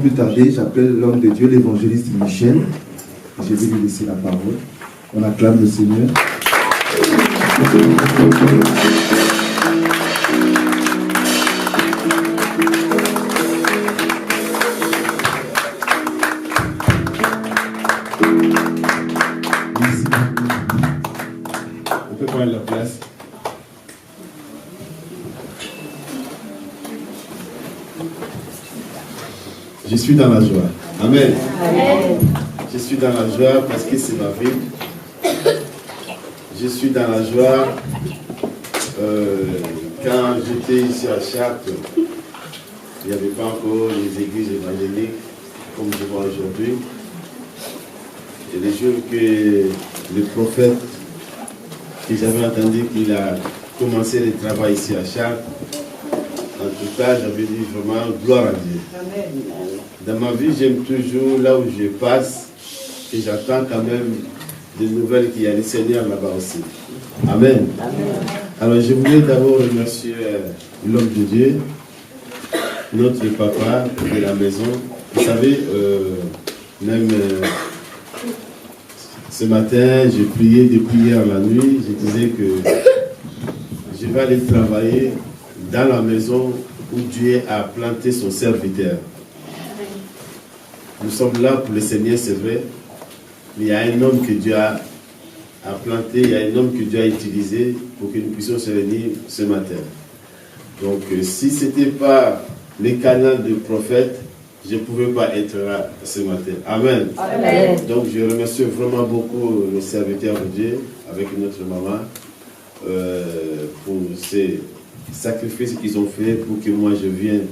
plus tarder, j'appelle l'homme de Dieu, l'évangéliste Michel. Je vais lui laisser la parole. On acclame le Seigneur. On peut prendre la place. Je suis dans la joie. Amen. Amen. Je suis dans la joie parce que c'est ma vie. Je suis dans la joie quand j'étais ici à Chartres. Il n'y avait pas encore les églises évangéliques comme je vois aujourd'hui. Et les jours que le prophète, que j'avais entendu qu'il a commencé le travail ici à Chartres, en tout cas, j'avais dit vraiment gloire à Dieu. Dans ma vie, j'aime toujours là où je passe et j'attends quand même des nouvelles qu'il y a le Seigneur là-bas aussi. Amen. Alors, je voulais d'abord remercier l'homme de Dieu, notre papa de la maison. Vous savez, même ce matin, j'ai prié depuis hier la nuit. Je disais que je vais aller travailler dans la maison où Dieu a planté son serviteur. Nous sommes là pour le Seigneur, c'est vrai, mais il y a un homme que Dieu a planté, il y a un homme que Dieu a utilisé pour que nous puissions se réunir ce matin. Donc, si ce n'était pas le canal du prophète, je ne pouvais pas être là ce matin. Amen. Amen. Donc, je remercie vraiment beaucoup le serviteur de Dieu avec notre maman pour ces sacrifices qu'ils ont fait pour que moi je vienne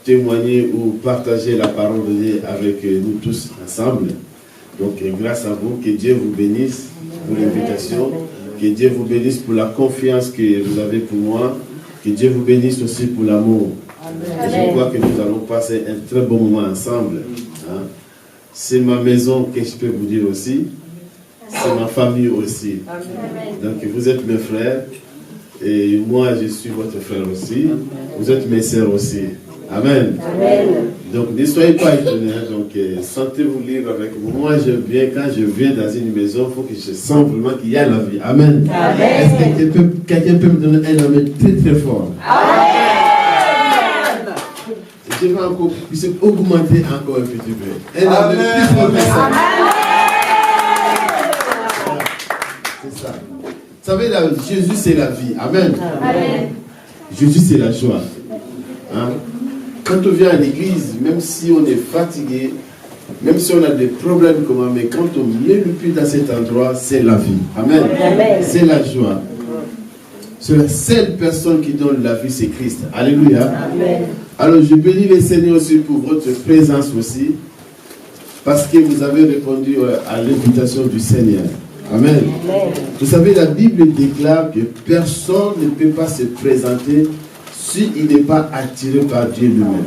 témoigner ou partager la parole de Dieu avec nous tous ensemble. Donc, grâce à vous, que Dieu vous bénisse pour l'invitation, que Dieu vous bénisse pour la confiance que vous avez pour moi, que Dieu vous bénisse aussi pour l'amour. Et je crois que nous allons passer un très bon moment ensemble. Hein. C'est ma maison que je peux vous dire aussi. C'est ma famille aussi. Donc, vous êtes mes frères. Et moi, je suis votre frère aussi. Vous êtes mes sœurs aussi. Amen. Amen. Donc, ne soyez pas étonnés. Donc, sentez-vous libre avec moi. Moi, j'aime bien quand je viens dans une maison, il faut que je sente vraiment qu'il y a la vie. Amen. Amen. Est-ce que quelqu'un peut me donner un amen très très fort? Amen. Je vais encore augmenter encore un petit peu. Un amen plus fort que ça. C'est ça. Vous savez, Jésus c'est la vie. Amen. Amen. Jésus c'est la joie. Hein? Quand on vient à l'église, même si on est fatigué, même si on a des problèmes, mais quand on met le pied dans cet endroit, c'est la vie. Amen. Amen. C'est la joie. C'est la seule personne qui donne la vie, c'est Christ. Alléluia. Amen. Alors je bénis le Seigneur aussi pour votre présence aussi, parce que vous avez répondu à l'invitation du Seigneur. Amen. Amen. Vous savez, la Bible déclare que personne ne peut pas se présenter s'il n'est pas attiré par Dieu lui-même.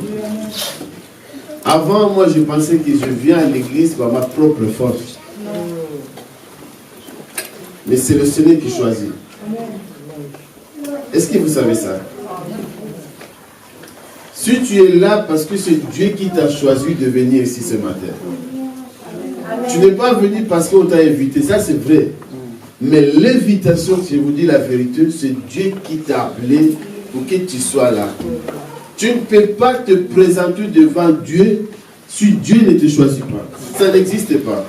Avant, moi, je pensais que je viens à l'église par ma propre force. Mais c'est le Seigneur qui choisit. Est-ce que vous savez ça? Si tu es là parce que c'est Dieu qui t'a choisi de venir ici ce matin. Tu n'es pas venu parce qu'on t'a invité, ça c'est vrai. Mais l'invitation, si je vous dis la vérité, c'est Dieu qui t'a appelé pour que tu sois là. Tu ne peux pas te présenter devant Dieu si Dieu ne te choisit pas. Ça n'existe pas.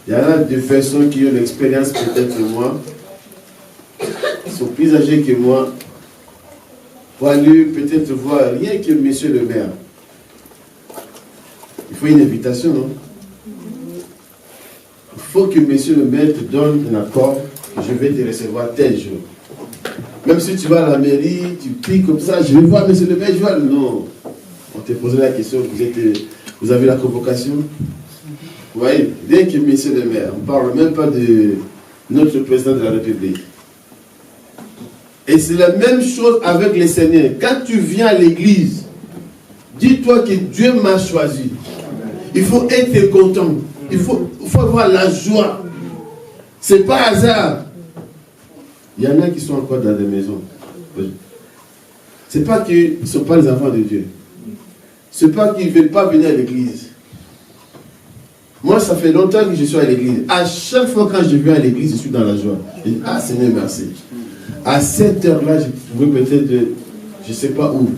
Il y en a des personnes qui ont l'expérience peut-être moi, qui sont plus âgées que moi, pour aller peut-être voir rien que monsieur le maire. Il faut une invitation, non? Il faut que monsieur le maire te donne un accord que je vais te recevoir tel jour. Même si tu vas à la mairie, tu pries comme ça, je vais voir monsieur le maire, je vois. Non. On te posait la question, vous avez la convocation? Vous voyez, dès que monsieur le maire, on ne parle même pas de notre président de la République. Et c'est la même chose avec les Seigneurs. Quand tu viens à l'église, dis-toi que Dieu m'a choisi. Il faut être content. Il faut avoir la joie. Ce n'est pas hasard. Il y en a qui sont encore dans des maisons. Ce n'est pas qu'ils ne sont pas les enfants de Dieu. Ce n'est pas qu'ils ne veulent pas venir à l'église. Moi, ça fait longtemps que je suis à l'église. À chaque fois quand je viens à l'église, je suis dans la joie. Je dis, ah Seigneur, merci. À cette heure-là, je pouvais peut-être, je ne sais pas où,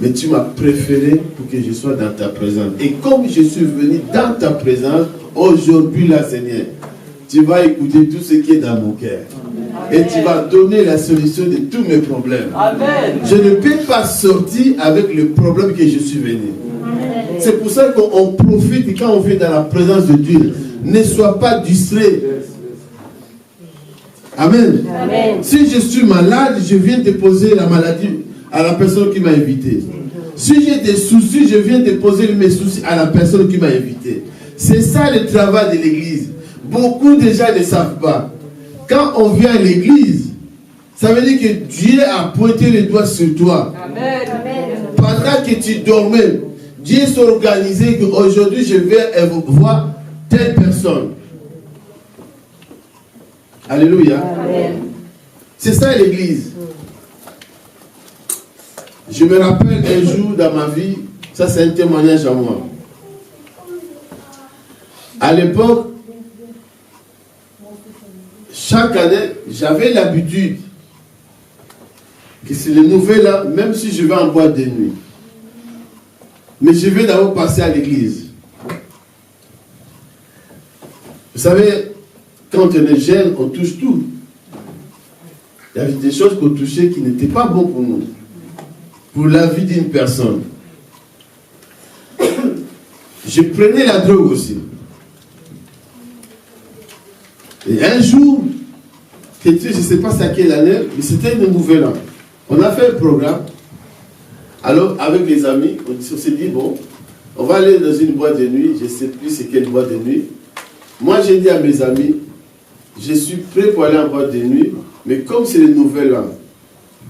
mais tu m'as préféré pour que je sois dans ta présence. Et comme je suis venu dans ta présence, aujourd'hui, là, Seigneur, tu vas écouter tout ce qui est dans mon cœur. Et tu vas donner la solution de tous mes problèmes. Amen. Je ne peux pas sortir avec le problème que je suis venu. C'est pour ça qu'on profite et quand on vient dans la présence de Dieu, ne sois pas distrait. Amen. Amen. Si je suis malade, je viens déposer la maladie à la personne qui m'a invité. Si j'ai des soucis, je viens déposer mes soucis à la personne qui m'a invité. C'est ça le travail de l'église. Beaucoup de gens ne savent pas. Quand on vient à l'église, ça veut dire que Dieu a pointé le doigt sur toi. Amen. Pendant que tu dormais, Dieu s'est organisé qu'aujourd'hui je vais voir telle personne. Alléluia. Amen. C'est ça l'église. Je me rappelle un jour dans ma vie, ça c'est un témoignage à moi. À l'époque, chaque année, j'avais l'habitude que c'est le nouvel an, même si je vais en boîte de nuit. Mais je vais d'abord passer à l'église. Vous savez, quand on est jeune, on touche tout. Il y avait des choses qu'on touchait qui n'étaient pas bonnes pour nous, pour la vie d'une personne. Je prenais la drogue aussi. Et un jour, je ne sais pas c'est à quelle année, mais c'était une nouvelle an. On a fait un programme. Alors, avec les amis, on s'est dit, bon, on va aller dans une boîte de nuit. Je ne sais plus c'est quelle boîte de nuit. Moi, j'ai dit à mes amis, je suis prêt pour aller en boîte de nuit, mais comme c'est le nouvel an,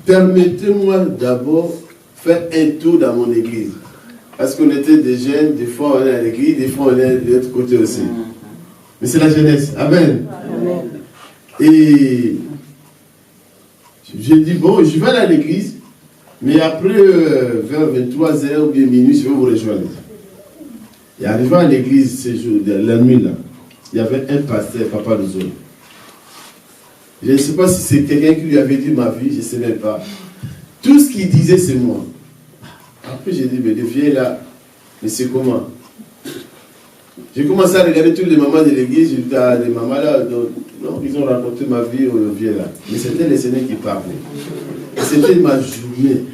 permettez-moi d'abord faire un tour dans mon église. Parce qu'on était des jeunes, des fois on est à l'église, des fois on est de l'autre côté aussi. Mais c'est la jeunesse. Amen. Amen. Et j'ai dit, bon, je vais aller à l'église, mais après, vers 23h ou bien minuit, je vais vous rejoindre. Et arrivant à l'église, ce jour, la nuit là, il y avait un pasteur, Papa de Zone. Je ne sais pas si c'est quelqu'un qui lui avait dit ma vie, je ne sais même pas. Tout ce qu'il disait, c'est moi. Après, j'ai dit, mais le vieux là, mais c'est comment? J'ai commencé à regarder toutes les mamans de l'église, j'ai dit, les mamans là, non, ils ont raconté ma vie au vieux là. Mais c'était le Seigneur qui parlait. C'était ma journée.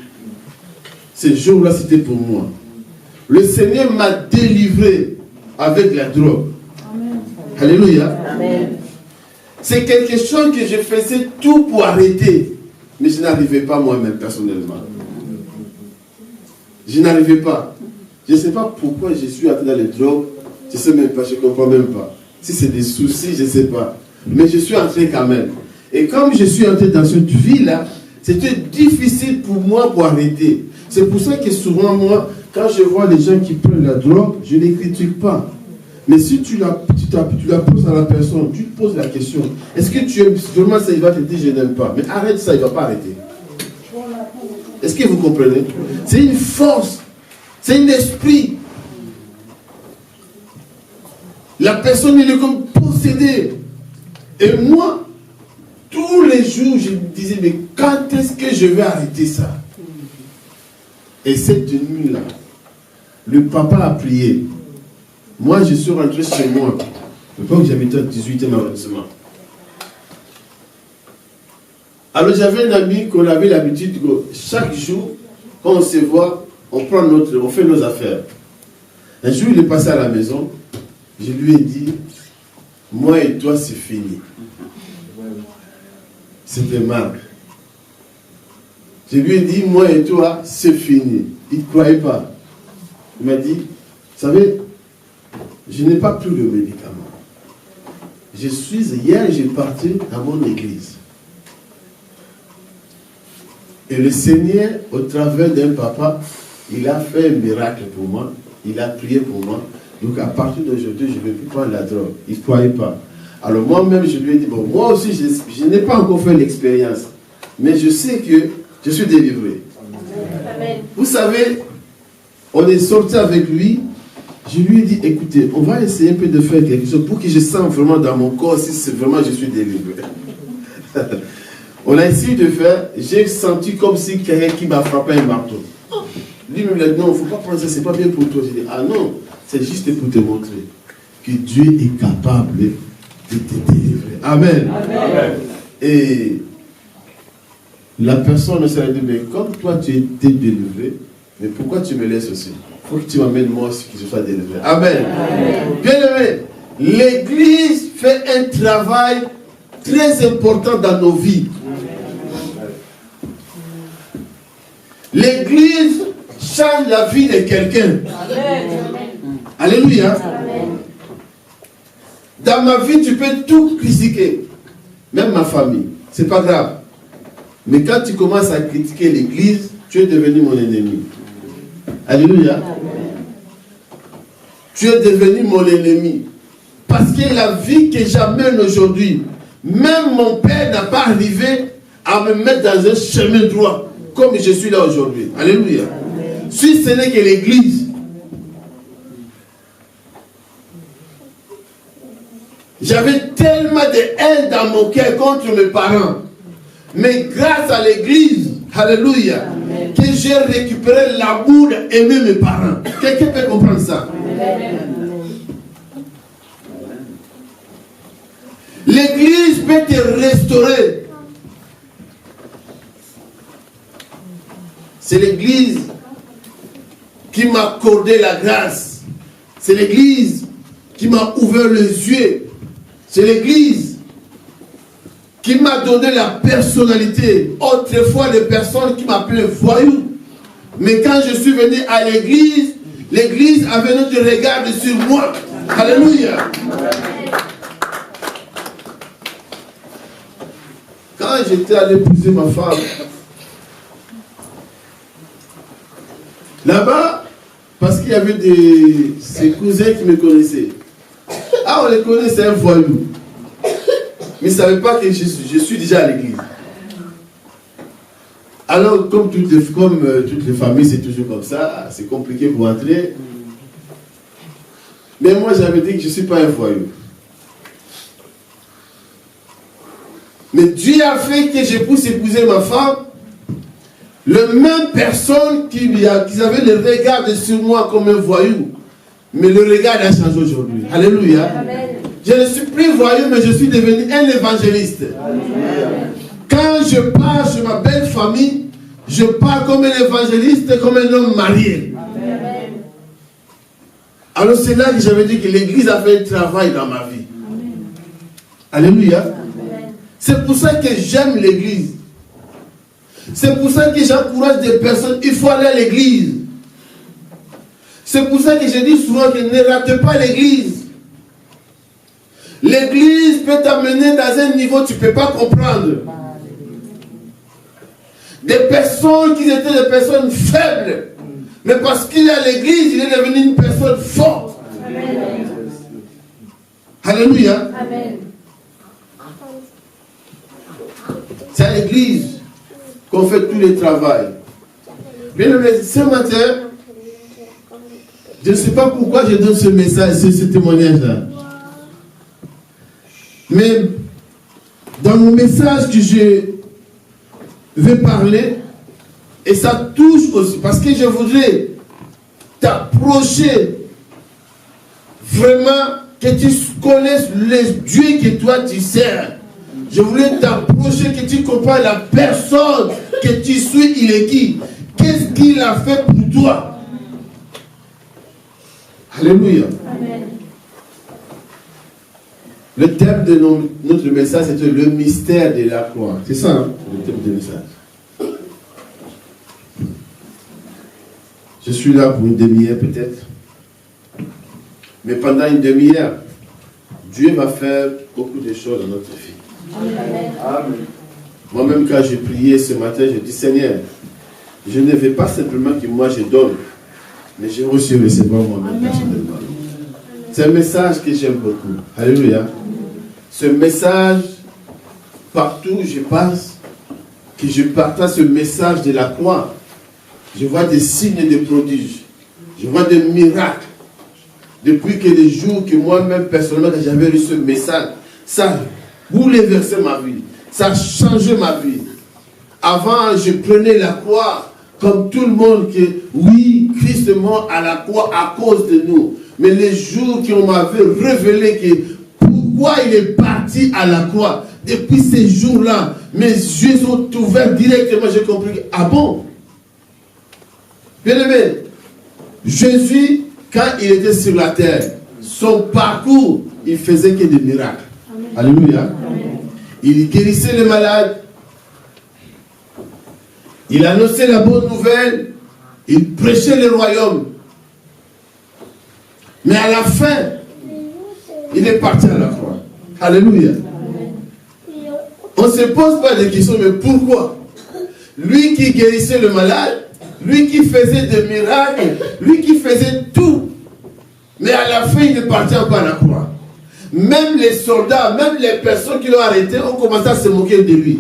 Ce jour-là, c'était pour moi. Le Seigneur m'a délivré avec la drogue. Amen. Alléluia. Amen. C'est quelque chose que je faisais tout pour arrêter. Mais je n'arrivais pas moi-même personnellement. Je n'arrivais pas. Je ne sais pas pourquoi je suis entré dans les drogues. Je ne sais même pas, je ne comprends même pas. Si c'est des soucis, je ne sais pas. Mais je suis entré quand même. Et comme je suis entré dans cette vie-là, c'était difficile pour moi pour arrêter. C'est pour ça que souvent, moi, quand je vois les gens qui prennent la drogue, je ne les critique pas. Mais si tu la poses à la personne, tu te poses la question, est-ce que tu aimes vraiment ça, il va te dire je n'aime pas. Mais arrête ça, il ne va pas arrêter. Est-ce que vous comprenez? C'est une force, c'est un esprit. La personne, elle est comme possédée. Et moi, tous les jours, je me disais, mais quand est-ce que je vais arrêter ça? Et cette nuit-là, le papa a prié. Moi, je suis rentré chez moi. Je crois que j'habitais à 18e arrondissement. Alors, j'avais un ami qu'on avait l'habitude, chaque jour, quand on se voit, on fait nos affaires. Un jour, il est passé à la maison. Je lui ai dit, moi et toi, c'est fini. C'était Marc. Je lui ai dit, moi et toi, c'est fini. Il ne croyait pas. Il m'a dit, vous savez, je n'ai pas pris le médicament. Hier, j'ai parti à mon église. Et le Seigneur, au travers d'un papa, il a fait un miracle pour moi. Il a prié pour moi. Donc à partir d'aujourd'hui, je ne vais plus prendre la drogue. Il ne croyait pas. Alors moi-même, je lui ai dit, bon, moi aussi, je n'ai pas encore fait l'expérience. Mais je sais que je suis délivré. vous savez, on est sorti avec lui. Je lui ai dit, écoutez, on va essayer un peu de faire quelque chose pour que je sente vraiment dans mon corps si c'est vraiment je suis délivré. On a essayé de faire, j'ai senti comme si quelqu'un qui m'a frappé un marteau. Lui-même il a dit, non, il ne faut pas prendre ça, c'est pas bien pour toi. J'ai dit, ah non, c'est juste pour te montrer que Dieu est capable de te délivrer. Amen. Amen. Et la personne s'est dit, mais comme toi tu es délivré, mais pourquoi tu me laisses aussi? Il faut que tu m'amènes moi aussi que je sois délivré. Amen. Bien-aimé, l'Église fait un travail très important dans nos vies. L'Église change la vie de quelqu'un. Alléluia. Dans ma vie, tu peux tout critiquer. Même ma famille. C'est pas grave. Mais quand tu commences à critiquer l'Église, tu es devenu mon ennemi. Alléluia. Tu es devenu mon ennemi. Parce que la vie que j'amène aujourd'hui, même mon père n'a pas arrivé à me mettre dans un chemin droit comme je suis là aujourd'hui. Alléluia. Si ce n'est que l'Église. J'avais tellement de haine dans mon cœur contre mes parents. Mais grâce à l'Église, alléluia, que j'ai récupéré l'amour d'aimer mes parents. Quelqu'un peut comprendre ça? L'Église peut te restaurer. C'est l'Église qui m'a accordé la grâce. C'est l'Église qui m'a ouvert les yeux. C'est l'Église qui m'a donné la personnalité. Autrefois, les personnes qui m'appelaient voyou. Mais quand je suis venu à l'Église, l'Église avait notre regard sur moi. Alléluia. Quand j'étais allé épouser ma femme, là-bas, parce qu'il y avait ses cousins qui me connaissaient. Ah, on les connaît, c'est un voyou. Mais ils ne savaient pas que je suis déjà à l'église. Alors, comme toutes les familles, c'est toujours comme ça, c'est compliqué pour entrer. Mais moi, j'avais dit que je ne suis pas un voyou. Mais Dieu a fait que je puisse épouser ma femme. La même personne qui avait le regard sur moi comme un voyou. Mais le regard a changé aujourd'hui. Alléluia. Amen. Je ne suis plus voyou, mais je suis devenu un évangéliste. Amen. Quand je pars chez ma belle famille, je pars comme un évangéliste, comme un homme marié. Amen. Alors c'est là que j'avais dit que l'Église a fait un travail dans ma vie. Amen. Alléluia. Amen. C'est pour ça que j'aime l'Église. C'est pour ça que j'encourage des personnes, il faut aller à l'Église. C'est pour ça que je dis souvent que ne ratez pas l'Église. L'Église peut t'amener dans un niveau que tu ne peux pas comprendre. Des personnes qui étaient des personnes faibles, mais parce qu'il est à l'Église, il est devenu une personne forte. Amen. Alléluia. Amen. C'est à l'Église qu'on fait tout le travail. Bien aimé, ce matin, je ne sais pas pourquoi je donne ce message, ce témoignage-là. Mais dans mon message que je vais parler, et ça touche aussi, parce que je voudrais t'approcher vraiment, que tu connaisses les dieux que toi tu sers. Je voulais t'approcher, que tu comprennes la personne que tu suis, il est qui? Qu'est-ce qu'il a fait pour toi? Alléluia. Amen. Le thème de notre message, c'était le mystère de la croix. C'est ça, hein, le thème du message. Je suis là pour une demi-heure peut-être. Mais pendant une demi-heure, Dieu va faire beaucoup de choses dans notre vie. Amen. Amen. Moi-même, quand j'ai prié ce matin, j'ai dit, Seigneur, je ne veux pas simplement que moi je donne, mais je veux aussi recevoir moi-même personnellement. C'est un message que j'aime beaucoup. Alléluia. Ce message, partout où je passe, que je partage ce message de la croix. Je vois des signes et des prodiges. Je vois des miracles. Depuis que les jours que moi-même, personnellement, quand j'avais reçu ce message, ça a bouleversé ma vie. Ça a changé ma vie. Avant, je prenais la croix comme tout le monde, que oui, Christ est mort à la croix à cause de nous. Mais les jours qu'on m'avait révélé que pourquoi il est parti à la croix, depuis ces jours-là, mes yeux sont ouverts directement, j'ai compris que, ah bon? Bien aimé, Jésus, quand il était sur la terre, son parcours, il faisait que des miracles. Amen. Alléluia. Amen. Il guérissait les malades. Il annonçait la bonne nouvelle. Il prêchait le royaume. Mais à la fin, il est parti à la croix. Alléluia. Amen. On ne se pose pas de questions, mais pourquoi? Lui qui guérissait le malade, lui qui faisait des miracles, lui qui faisait tout. Mais à la fin, il est parti encore à la croix. Même les soldats, même les personnes qui l'ont arrêté ont commencé à se moquer de lui.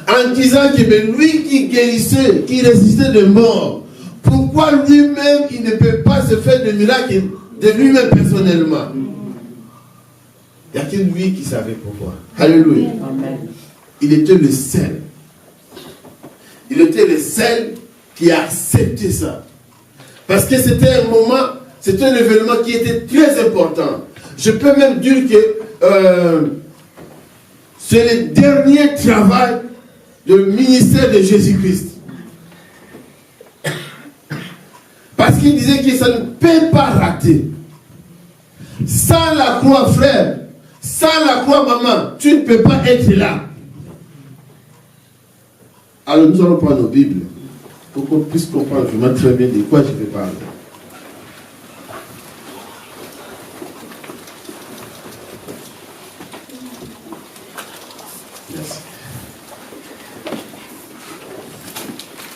En disant que lui qui guérissait, qui résistait de mort, pourquoi lui-même, il ne peut pas se faire de miracles de lui-même personnellement? Il n'y a que lui qui savait pourquoi. Alléluia. Amen. Il était le seul. Il était le seul qui a accepté ça. Parce que c'était un moment, c'était un événement qui était très important. Je peux même dire que c'est le dernier travail du ministère de Jésus-Christ. Parce qu'il disait que ça ne peut pas rater. Sans la croix, frère, sans la croix, maman, tu ne peux pas être là. Alors nous allons prendre nos Bibles pour qu'on puisse comprendre vraiment très bien de quoi je vais parler. Merci.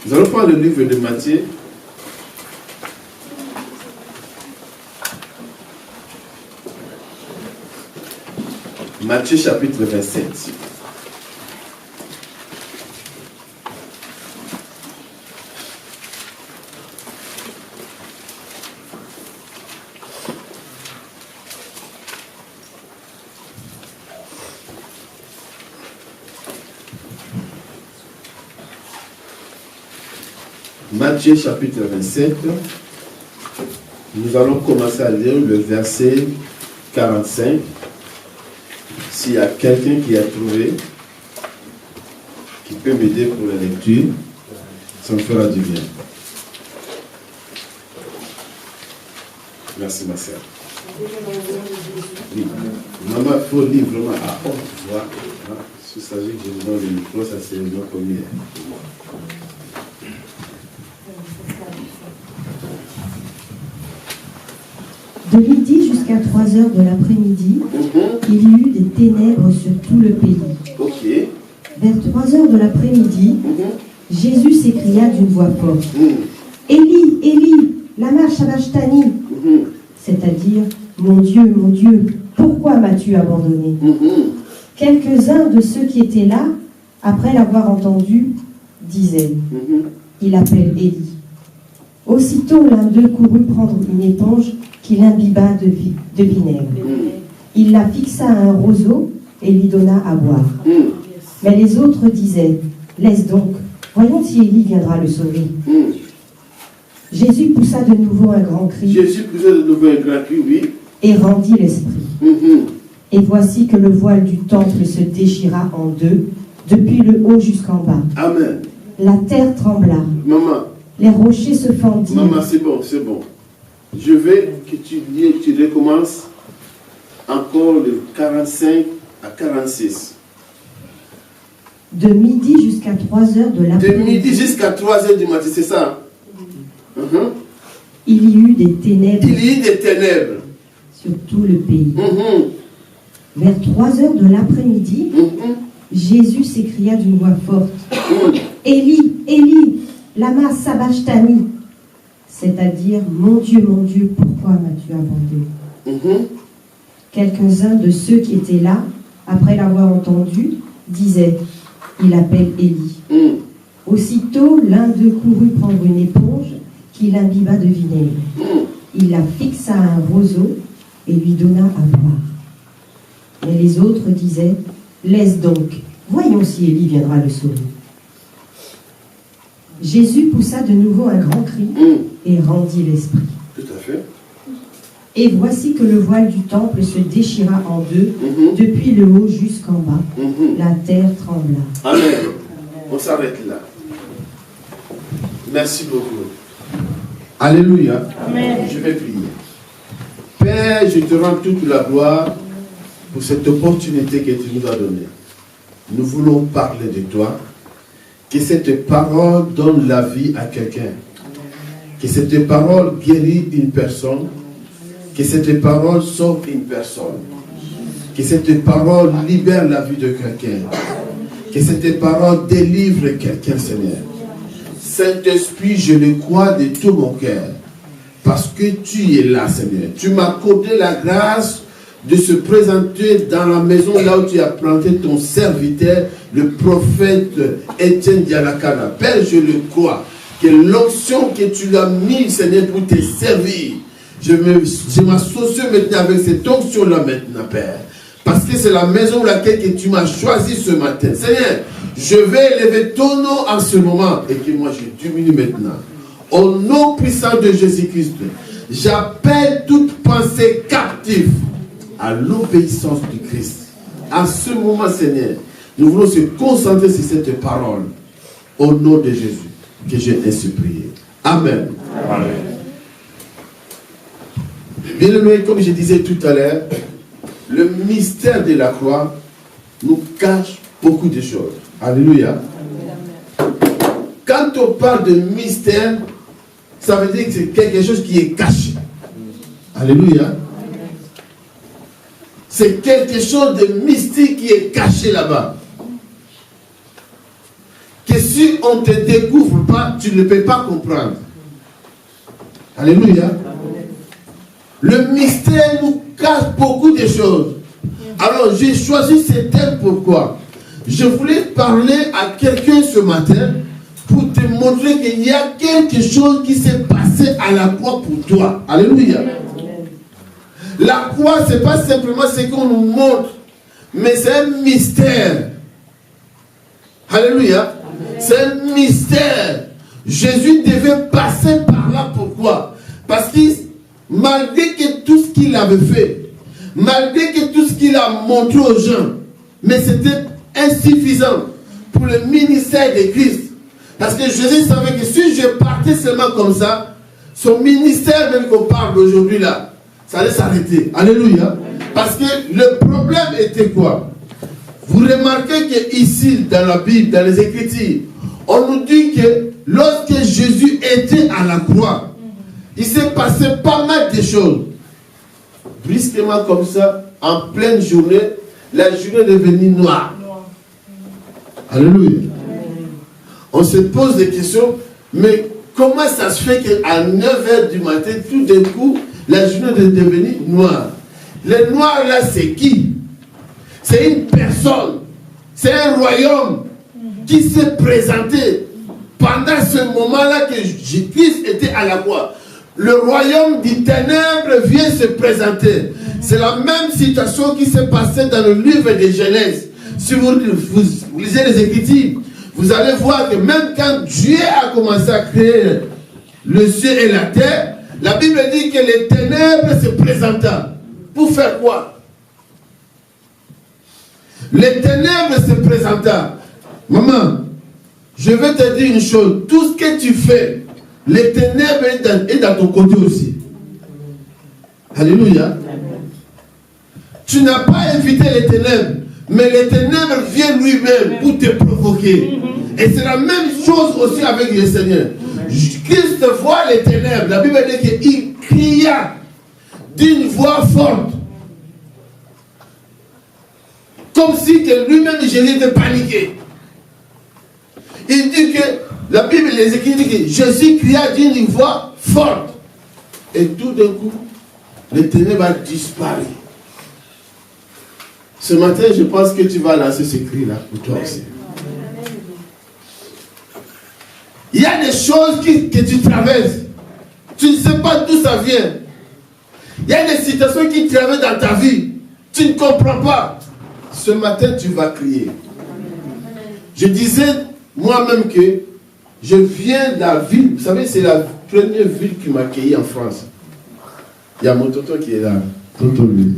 Nous allons prendre le livre de Matthieu. Matthieu chapitre 27. Matthieu chapitre 27, nous allons commencer à lire le verset 45. S'il y a quelqu'un qui a trouvé, qui peut m'aider pour la lecture, ça me fera du bien. Merci ma soeur. Oui. Maman, il faut lire vraiment à haute voix. Il s'agit que je vous donne le micro, ça c'est le premier. De midi jusqu'à 3 heures de l'après-midi, il y eut des ténèbres sur tout le pays. Okay. Vers 3 heures de l'après-midi, Jésus s'écria d'une voix forte, Élie, Élie, lama sabachthani, c'est-à-dire, mon Dieu, pourquoi m'as-tu abandonné? Quelques-uns de ceux qui étaient là, après l'avoir entendu, disaient, il appelle Élie. Aussitôt, l'un d'eux courut prendre une éponge qu'il imbiba de vinaigre. Il la fixa à un roseau et lui donna à boire. Mais les autres disaient, laisse donc, voyons si Élie viendra le sauver. Jésus poussa de nouveau un grand cri. Oui. Et rendit l'esprit. Et voici que le voile du temple se déchira en deux, depuis le haut jusqu'en bas. Amen. La terre trembla. Maman. Les rochers se fendirent. Maman, c'est bon, c'est bon. Je veux que tu recommences encore de 45 à 46. De midi jusqu'à 3 heures de l'après-midi. De midi jusqu'à 3 heures du matin, c'est ça? Il y eut des ténèbres. Il y eut des ténèbres. Sur tout le pays. Vers 3 heures de l'après-midi, Jésus s'écria d'une voix forte. Élie, Élie, lama sabachthani. C'est-à-dire, mon Dieu, pourquoi m'as-tu abandonné? Quelques-uns de ceux qui étaient là, après l'avoir entendu, disaient, il appelle Élie. Aussitôt, l'un d'eux courut prendre une éponge qu'il imbiba de vinaigre. Il la fixa à un roseau et lui donna à boire. Mais les autres disaient, « Laisse donc, voyons si Élie viendra le sauver. » Jésus poussa de nouveau un grand cri et rendit l'esprit. Tout à fait. Et voici que le voile du temple se déchira en deux, depuis le haut jusqu'en bas. La terre trembla. Amen. On s'arrête là. Merci beaucoup. Alléluia. Amen. Je vais prier. Père, je te rends toute la gloire pour cette opportunité que tu nous as donnée. Nous voulons parler de toi. Que cette parole donne la vie à quelqu'un. Que cette parole guérit une personne. Que cette parole sauve une personne. Que cette parole libère la vie de quelqu'un. Que cette parole délivre quelqu'un, Seigneur. Saint-Esprit, je le crois de tout mon cœur. Parce que tu es là, Seigneur. Tu m'as accordé la grâce de se présenter dans la maison là où tu as planté ton serviteur, le prophète Étienne Dialakana. Père, je le crois. Que l'onction que tu l'as mis, Seigneur, pour te servir. Je m'associe maintenant avec cette onction-là maintenant, Père. Parce que c'est la maison laquelle que tu m'as choisi ce matin. Seigneur, je vais élever ton nom en ce moment et que moi je diminue maintenant. Au nom puissant de Jésus-Christ, j'appelle toute pensée captive à l'obéissance du Christ. En ce moment, Seigneur, nous voulons se concentrer sur cette parole. Au nom de Jésus, que j'ai ainsi prié. Amen. Amen. Bien aimé, comme je disais tout à l'heure, le mystère de la croix nous cache beaucoup de choses. Alléluia. Quand on parle de mystère, ça veut dire que c'est quelque chose qui est caché. Alléluia. C'est quelque chose de mystique qui est caché là-bas. Que si on ne te découvre pas, tu ne peux pas comprendre. Alléluia. Le mystère nous cache beaucoup de choses. Alors j'ai choisi ce thème pourquoi? Je voulais parler à quelqu'un ce matin pour te montrer qu'il y a quelque chose qui s'est passé à la croix pour toi. Alléluia. La croix, ce n'est pas simplement ce qu'on nous montre, mais c'est un mystère. Alléluia. C'est un mystère. Jésus devait passer par là. Pourquoi? Parce que malgré que tout ce qu'il avait fait, malgré que tout ce qu'il a montré aux gens, mais c'était insuffisant pour le ministère de Christ. Parce que Jésus savait que si je partais seulement comme ça, son ministère même qu'on parle aujourd'hui là, ça allait s'arrêter. Alléluia. Parce que le problème était quoi? Vous remarquez qu'ici, dans la Bible, dans les Écritures, on nous dit que lorsque Jésus était à la croix, il s'est passé pas mal de choses. Brusquement comme ça, en pleine journée, la journée est devenue noire. Alléluia. On se pose des questions, mais comment ça se fait qu'à 9h du matin, tout d'un coup, la journée est devenue noire? Le noir là, c'est qui? C'est une personne. C'est un royaume qui s'est présenté pendant ce moment-là que Christ était à la croix. Le royaume des ténèbres vient se présenter. C'est la même situation qui s'est passée dans le livre de Genèse. Si vous lisez les Écritures, vous allez voir que même quand Dieu a commencé à créer le ciel et la terre, la Bible dit que les ténèbres se présentaient. Pour faire quoi? Les ténèbres se présentaient. Maman, je vais te dire une chose. Tout ce que tu fais, les ténèbres est dans ton côté aussi. Alléluia. Tu n'as pas invité les ténèbres, mais les ténèbres viennent lui-même pour te provoquer. Et c'est la même chose aussi avec le Seigneur. Christ voit les ténèbres. La Bible dit qu'il cria d'une voix forte. Comme si lui-même Jésus était paniqué. Il dit que la Bible les écrit que Jésus cria d'une voix forte. Et tout d'un coup, les ténèbres ont disparu. Ce matin, je pense que tu vas lancer ce cri-là pour toi aussi. Il y a des choses que tu traverses. Tu ne sais pas d'où ça vient. Il y a des situations qui traversent dans ta vie. Tu ne comprends pas. Ce matin, tu vas crier. Je disais moi-même que je viens de la ville. Vous savez, c'est la première ville qui m'a accueilli en France. Il y a mon tonton qui est là. Tonton lui.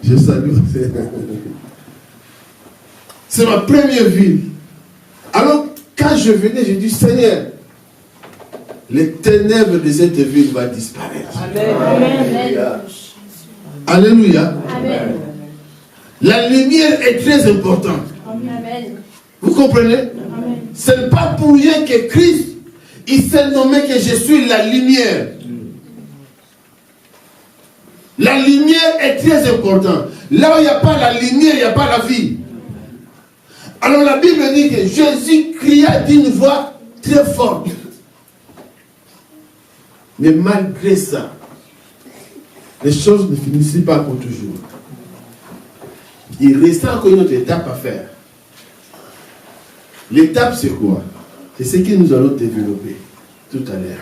Je salue. C'est ma première ville. Alors, quand je venais, j'ai dit, Seigneur, les ténèbres de cette ville vont disparaître. Amen. Alléluia. Amen. La lumière est très importante. Amen. Vous comprenez? Ce n'est pas pour rien que Christ, il s'est nommé que je suis la lumière. La lumière est très importante. Là où il n'y a pas la lumière, il n'y a pas la vie. Alors la Bible dit que Jésus cria d'une voix très forte. Mais malgré ça, les choses ne finissaient pas pour toujours. Il restait encore une autre étape à faire. L'étape, c'est quoi? C'est ce que nous allons développer tout à l'heure.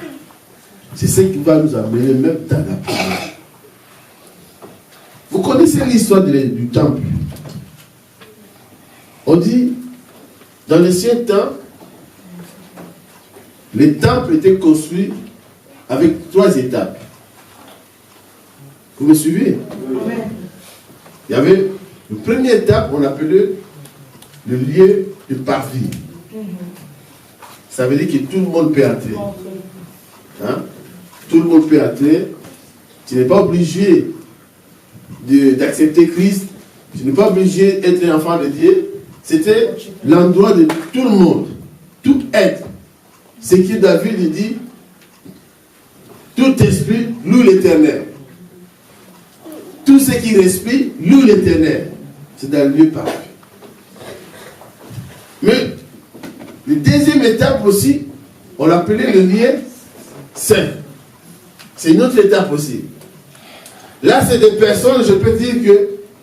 C'est ce qui va nous amener même dans la prière. Vous connaissez l'histoire du temple. On dit, dans l'ancien temps, les temples étaient construits avec 3 étapes. Vous me suivez? Il y avait une première étape, on appelait le lieu de parvis. Ça veut dire que tout le monde peut entrer. Hein? Tout le monde peut entrer. Tu n'es pas obligé d'accepter Christ. Tu n'es pas obligé d'être un enfant de Dieu. C'était l'endroit de tout le monde. Tout être. Ce que David dit, tout esprit loue l'Éternel. Tout ce qui respire loue l'Éternel. C'est dans le lieu parfait. Mais la deuxième étape aussi, on l'appelait le lieu saint. C'est une autre étape aussi. Là, c'est des personnes, je peux dire,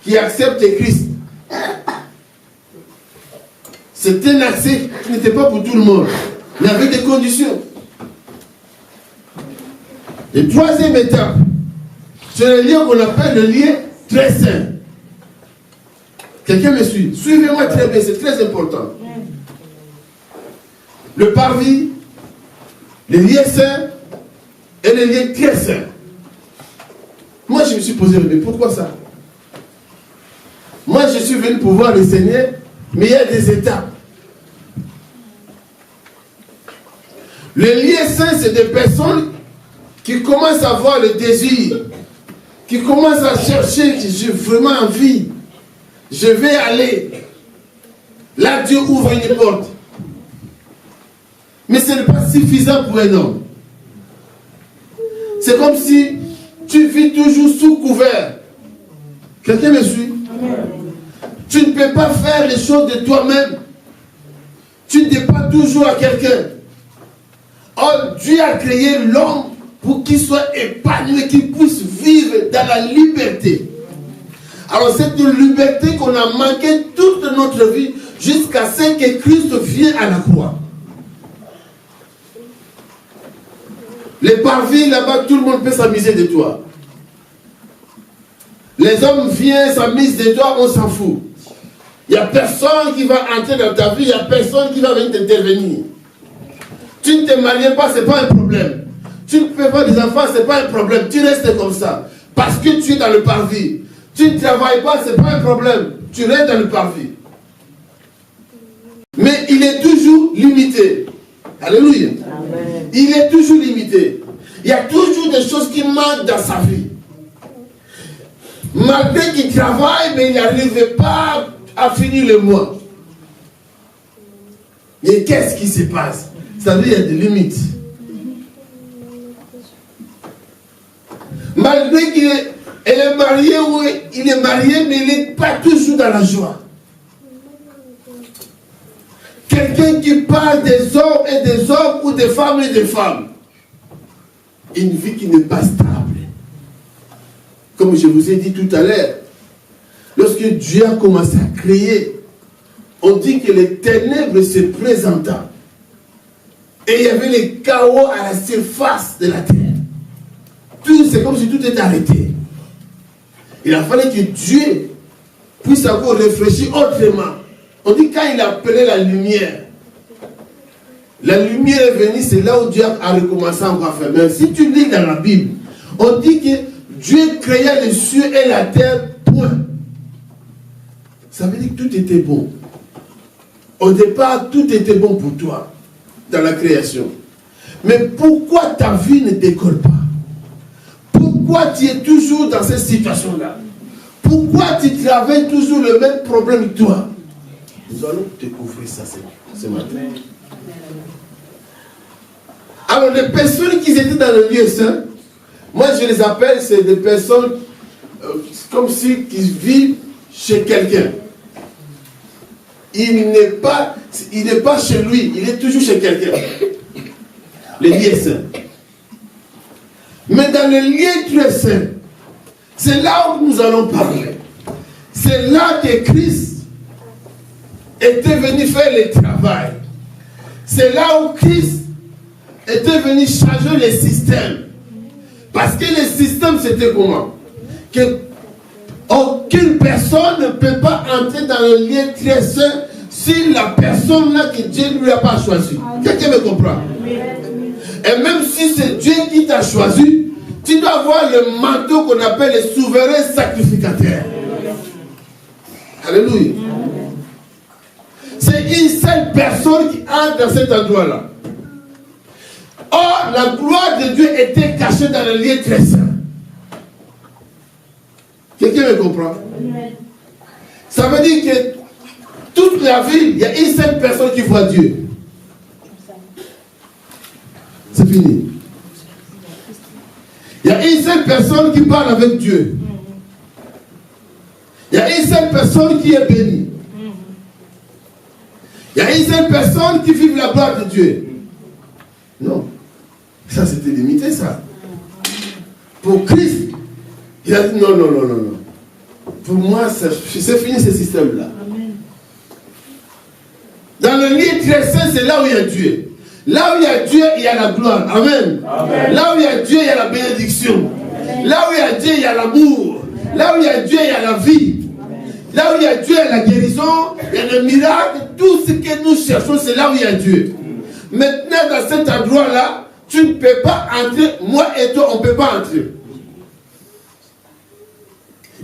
qui acceptent Christ. C'est un accès qui n'était pas pour tout le monde. Il y avait des conditions. La troisième étape, c'est le lieu qu'on appelle le lieu très saint. Quelqu'un me suit? Suivez-moi très bien, c'est très important. Le parvis, le lieu saint et le lieu très saint. Moi, je me suis posé, mais pourquoi ça? Moi, je suis venu pour voir le Seigneur, mais il y a des étapes. Le lieu saint, c'est des personnes qui commencent à avoir le désir, qui commencent à chercher, j'ai vraiment envie, je vais aller. Là, Dieu ouvre une porte. Mais ce n'est pas suffisant pour un homme. C'est comme si tu vis toujours sous couvert. Quelqu'un me suit? Tu ne peux pas faire les choses de toi-même. Tu dépends toujours à quelqu'un. Or, Dieu a créé l'homme pour qu'il soit épanoui, qu'il puisse vivre dans la liberté. Alors, cette liberté qu'on a manqué toute notre vie jusqu'à ce que Christ vienne à la croix. Les parvis, là-bas, tout le monde peut s'amuser de toi. Les hommes viennent, s'amusent de toi, on s'en fout. Il n'y a personne qui va entrer dans ta vie, il n'y a personne qui va venir t'intervenir. Tu ne te maries pas, ce n'est pas un problème. Tu ne fais pas des enfants, ce n'est pas un problème. Tu restes comme ça. Parce que tu es dans le parvis. Tu ne travailles pas, ce n'est pas un problème. Tu restes dans le parvis. Mais il est toujours limité. Alléluia. Amen. Il est toujours limité. Il y a toujours des choses qui manquent dans sa vie. Malgré qu'il travaille, mais il n'arrive pas à finir le mois. Mais qu'est-ce qui se passe? Ça veut dire qu'il y a des limites. Malgré qu'elle est mariée, oui, il est marié, mais il n'est pas toujours dans la joie. Quelqu'un qui parle des hommes et des hommes ou des femmes et des femmes. Une vie qui n'est pas stable. Comme je vous ai dit tout à l'heure, lorsque Dieu a commencé à créer, on dit que les ténèbres se présentaient. Et il y avait les chaos à la surface de la terre. Tout, c'est comme si tout était arrêté. Il a fallu que Dieu puisse encore réfléchir autrement. On dit quand il appelait la lumière est venue, c'est là où Dieu a recommencé encore à faire. Mais si tu lis dans la Bible, on dit que Dieu créa les cieux et la terre, point. Ça veut dire que tout était bon. Au départ, tout était bon pour toi, dans la création. Mais pourquoi ta vie ne décolle pas? Pourquoi tu es toujours dans cette situation-là? Pourquoi tu travailles toujours le même problème que toi? Nous allons découvrir ça ce matin. Alors, les personnes qui étaient dans le lieu saint, moi je les appelle, c'est des personnes comme si qui vivent chez quelqu'un. Il n'est pas chez lui, il est toujours chez quelqu'un. Le lieu saint. Mais dans le lieu très saint, c'est là où nous allons parler. C'est là que Christ était venu faire le travail. C'est là où Christ était venu changer les systèmes. Parce que les systèmes, c'était comment? Que aucune personne ne peut pas entrer dans le lieu très saint si la personne là que Dieu ne lui a pas choisi. Quelqu'un me comprend? Et même si c'est Dieu qui t'a choisi, tu dois avoir le manteau qu'on appelle le souverain sacrificateur. Alléluia. C'est une seule personne qui entre dans cet endroit-là. Or, la gloire de Dieu était cachée dans le lieu très saint. Quelqu'un me comprend? Ça veut dire que toute la ville, il y a une seule personne qui voit Dieu. C'est fini. Il y a une seule personne qui parle avec Dieu. Il y a une seule personne qui est bénie. Il y a une seule personne qui vive la gloire de Dieu. Non. Ça, c'était limité, ça. Pour Christ, il a dit non. Pour moi, c'est fini ce système-là. Dans le lieu très saint, c'est là où il y a Dieu. Là où il y a Dieu, il y a la gloire. Amen. Là où il y a Dieu, il y a la bénédiction. Là où il y a Dieu, il y a l'amour. Là où il y a Dieu, il y a la vie. Là où il y a Dieu, il y a la guérison, il y a le miracle. Tout ce que nous cherchons, c'est là où il y a Dieu. Maintenant, dans cet endroit-là, tu ne peux pas entrer. Moi et toi, on ne peut pas entrer.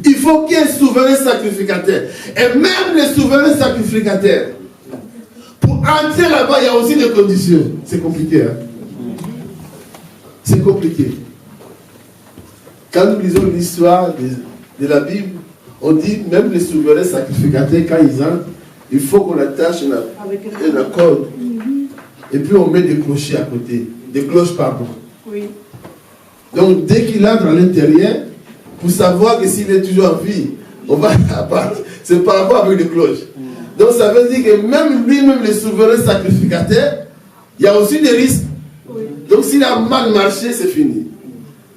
Il faut qu'il y ait un souverain sacrificateur. Et même les souverains sacrificateurs, pour entrer là-bas, il y a aussi des conditions. C'est compliqué. Hein? C'est compliqué. Quand nous lisons l'histoire de la Bible, on dit même les souverains sacrificateurs, quand ils entrent, il faut qu'on attache une corde. Et puis on met des clochers à côté. Des cloches, pardon. Oui. Donc dès qu'il entre à l'intérieur, pour savoir que s'il est toujours en vie, on va abattre. C'est par rapport avec les cloches. Donc ça veut dire que même lui-même, les souverains sacrificateurs, il y a aussi des risques. Oui. Donc s'il a mal marché, c'est fini.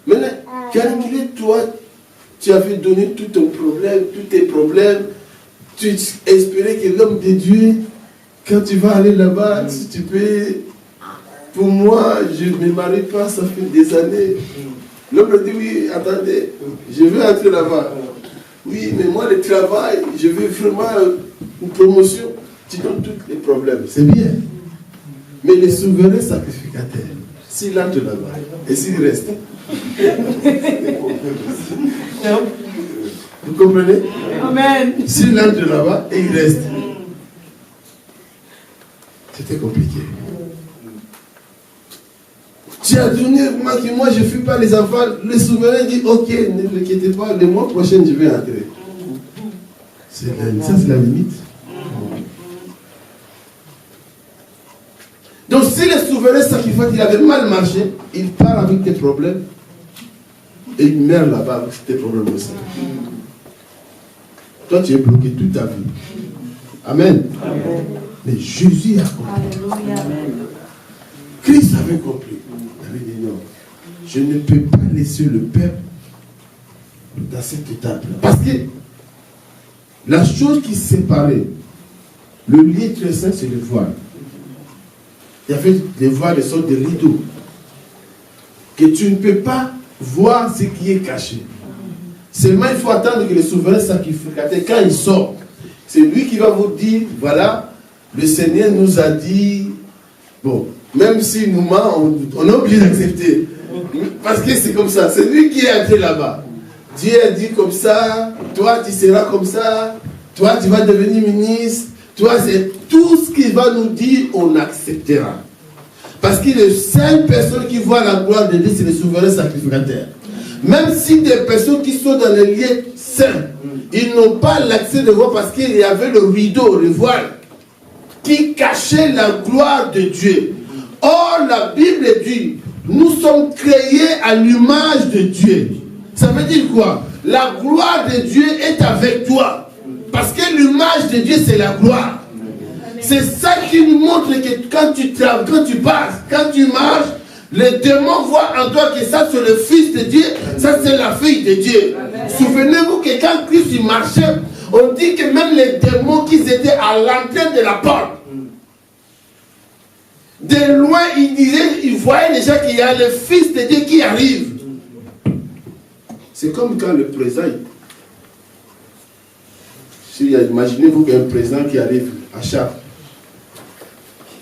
Maintenant, calculez toi, tu avais donné tout ton problème, tous tes problèmes, tu espérais que l'homme de Dieu, quand tu vas aller là-bas, si tu peux, pour moi, je ne me marie pas, ça fait des années. L'homme dit, oui, attendez, je veux entrer là-bas. Oui, mais moi, le travail, je veux vraiment une promotion. Tu donnes tous les problèmes, c'est bien. Mais les souverains sacrificateurs, s'il entre là-bas, et s'il reste, vous comprenez? Amen. S'il entre là-bas et il reste, c'était compliqué. Tu as donné, moi je ne fuis pas les enfants. Le souverain dit, ok, ne vous inquiétez pas, le mois prochain je vais entrer. Ça c'est la limite. Donc si le souverain sacrificateur il avait mal marché, il part avec tes problèmes et il meurt là-bas avec tes problèmes aussi. Toi tu es bloqué toute ta vie. Amen. Amen. Mais Jésus a compris. Christ avait compris. Il avait dit non, je ne peux pas laisser le peuple dans cette étape-là. Parce que la chose qui séparait le lieu très saint, c'est le voile. il y avait des voiles, des sortes de rideaux. Que tu ne peux pas voir ce qui est caché. Seulement, il faut attendre que le souverain sacrificateur, quand il sort, c'est lui qui va vous dire, voilà, le Seigneur nous a dit, bon, même si nous ment, on a oublié d'accepter. Parce que c'est comme ça, c'est lui qui est entré là-bas. Dieu a dit comme ça, toi tu seras comme ça, toi tu vas devenir ministre, toi c'est tout ce qu'il va nous dire, on acceptera. Parce que les seules personnes qui voient la gloire de Dieu, c'est les souverains sacrificateurs. Même si des personnes qui sont dans les lieux saints, ils n'ont pas l'accès de voir parce qu'il y avait le rideau, le voile, qui cachait la gloire de Dieu. Or, la Bible dit, nous sommes créés à l'image de Dieu. Ça veut dire quoi? La gloire de Dieu est avec toi. Parce que l'image de Dieu, c'est la gloire. C'est ça qui nous montre que quand tu travailles, quand tu passes, quand tu marches, les démons voient en toi que ça c'est le Fils de Dieu, ça c'est la fille de Dieu. Souvenez-vous que quand Christ marchait, on dit que même les démons qui étaient à l'entrée de la porte, de loin ils voyaient déjà qu'il y a le Fils de Dieu qui arrive. C'est comme quand le président, imaginez-vous qu'il y a un président qui arrive à Chartres.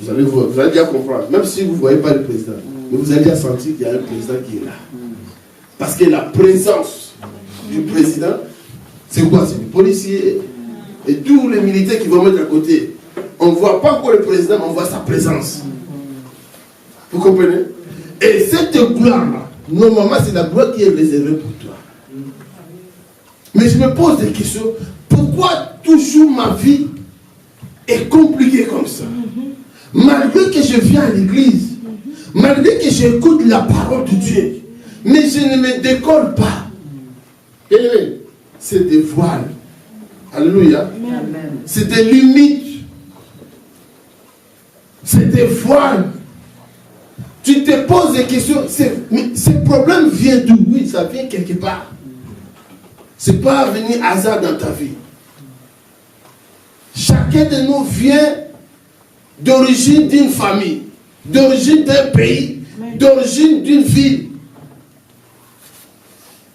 Vous allez déjà comprendre, même si vous ne voyez pas le président, mais vous allez déjà sentir qu'il y a un président qui est là. Parce que la présence du président, c'est quoi? C'est le policier et tous les militaires qui vont mettre à côté. On ne voit pas encore le président, mais on voit sa présence. Vous comprenez? Et cette gloire-là, normalement, c'est la gloire qui est réservée pour toi. Mais je me pose des questions. Pourquoi toujours ma vie est compliquée comme ça? Malgré que je viens à l'église, malgré que j'écoute la parole de Dieu, mais je ne me décolle pas. C'est des voiles. Alléluia. C'est des limites. C'est des voiles. Tu te poses des questions. Mais ce problème vient d'où? Oui, ça vient quelque part. Ce n'est pas venir hasard dans ta vie. Chacun de nous vient d'origine d'une famille, d'origine d'un pays, d'origine d'une ville.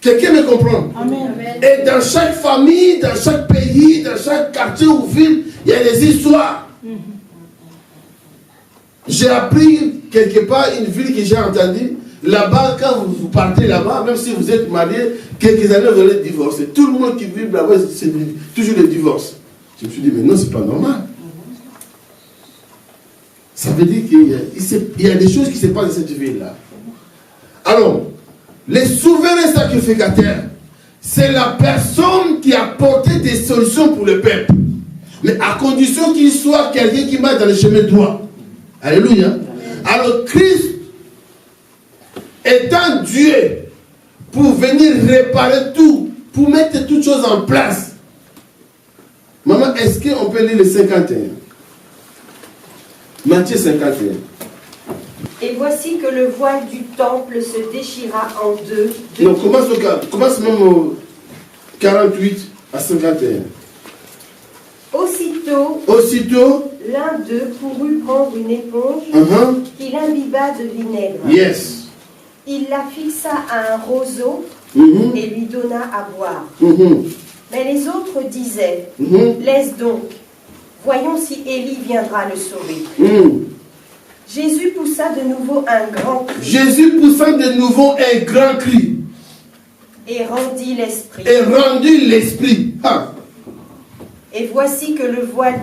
Quelqu'un me comprend? Amen. Et dans chaque famille, dans chaque pays, dans chaque quartier ou ville, il y a des histoires. J'ai appris quelque part une ville que j'ai entendue. Là-bas, quand vous partez là-bas, même si vous êtes marié, quelques années vous allez divorcer. Tout le monde qui vit là-bas, c'est toujours le divorce. Je me suis dit, mais non, c'est pas normal. Ça veut dire qu'il y a des choses qui se passent dans cette ville-là. Alors, les souverains sacrificateurs, c'est la personne qui a porté des solutions pour le peuple. Mais à condition qu'il soit quelqu'un qui marche dans le chemin droit. Alléluia. Alors, Christ, étant Dieu, pour venir réparer tout, pour mettre toutes choses en place. Maman, est-ce qu'on peut lire le 51? Matthieu 51. Et voici que le voile du temple se déchira en deux. Non, commence même au 48 à 51. Aussitôt, l'un d'eux courut prendre une éponge qu'il imbiba de vinaigre. Yes. Il la fixa à un roseau et lui donna à boire. Mais les autres disaient, laisse donc, voyons si Élie viendra le sauver. Jésus poussa de nouveau un grand cri. Et rendit l'esprit. Et voici que le voile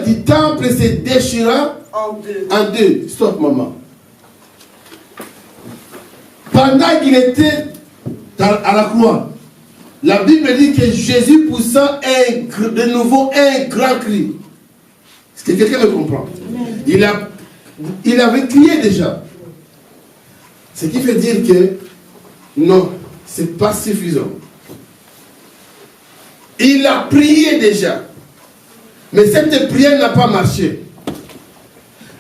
du temple se déchira en deux. En deux. Stop, maman. Pendant qu'il était à la croix, la Bible dit que Jésus poussa de nouveau un grand cri. Est-ce que quelqu'un me comprend? Il avait crié déjà. Ce qui veut dire que non, ce n'est pas suffisant. Il a prié déjà. Mais cette prière n'a pas marché.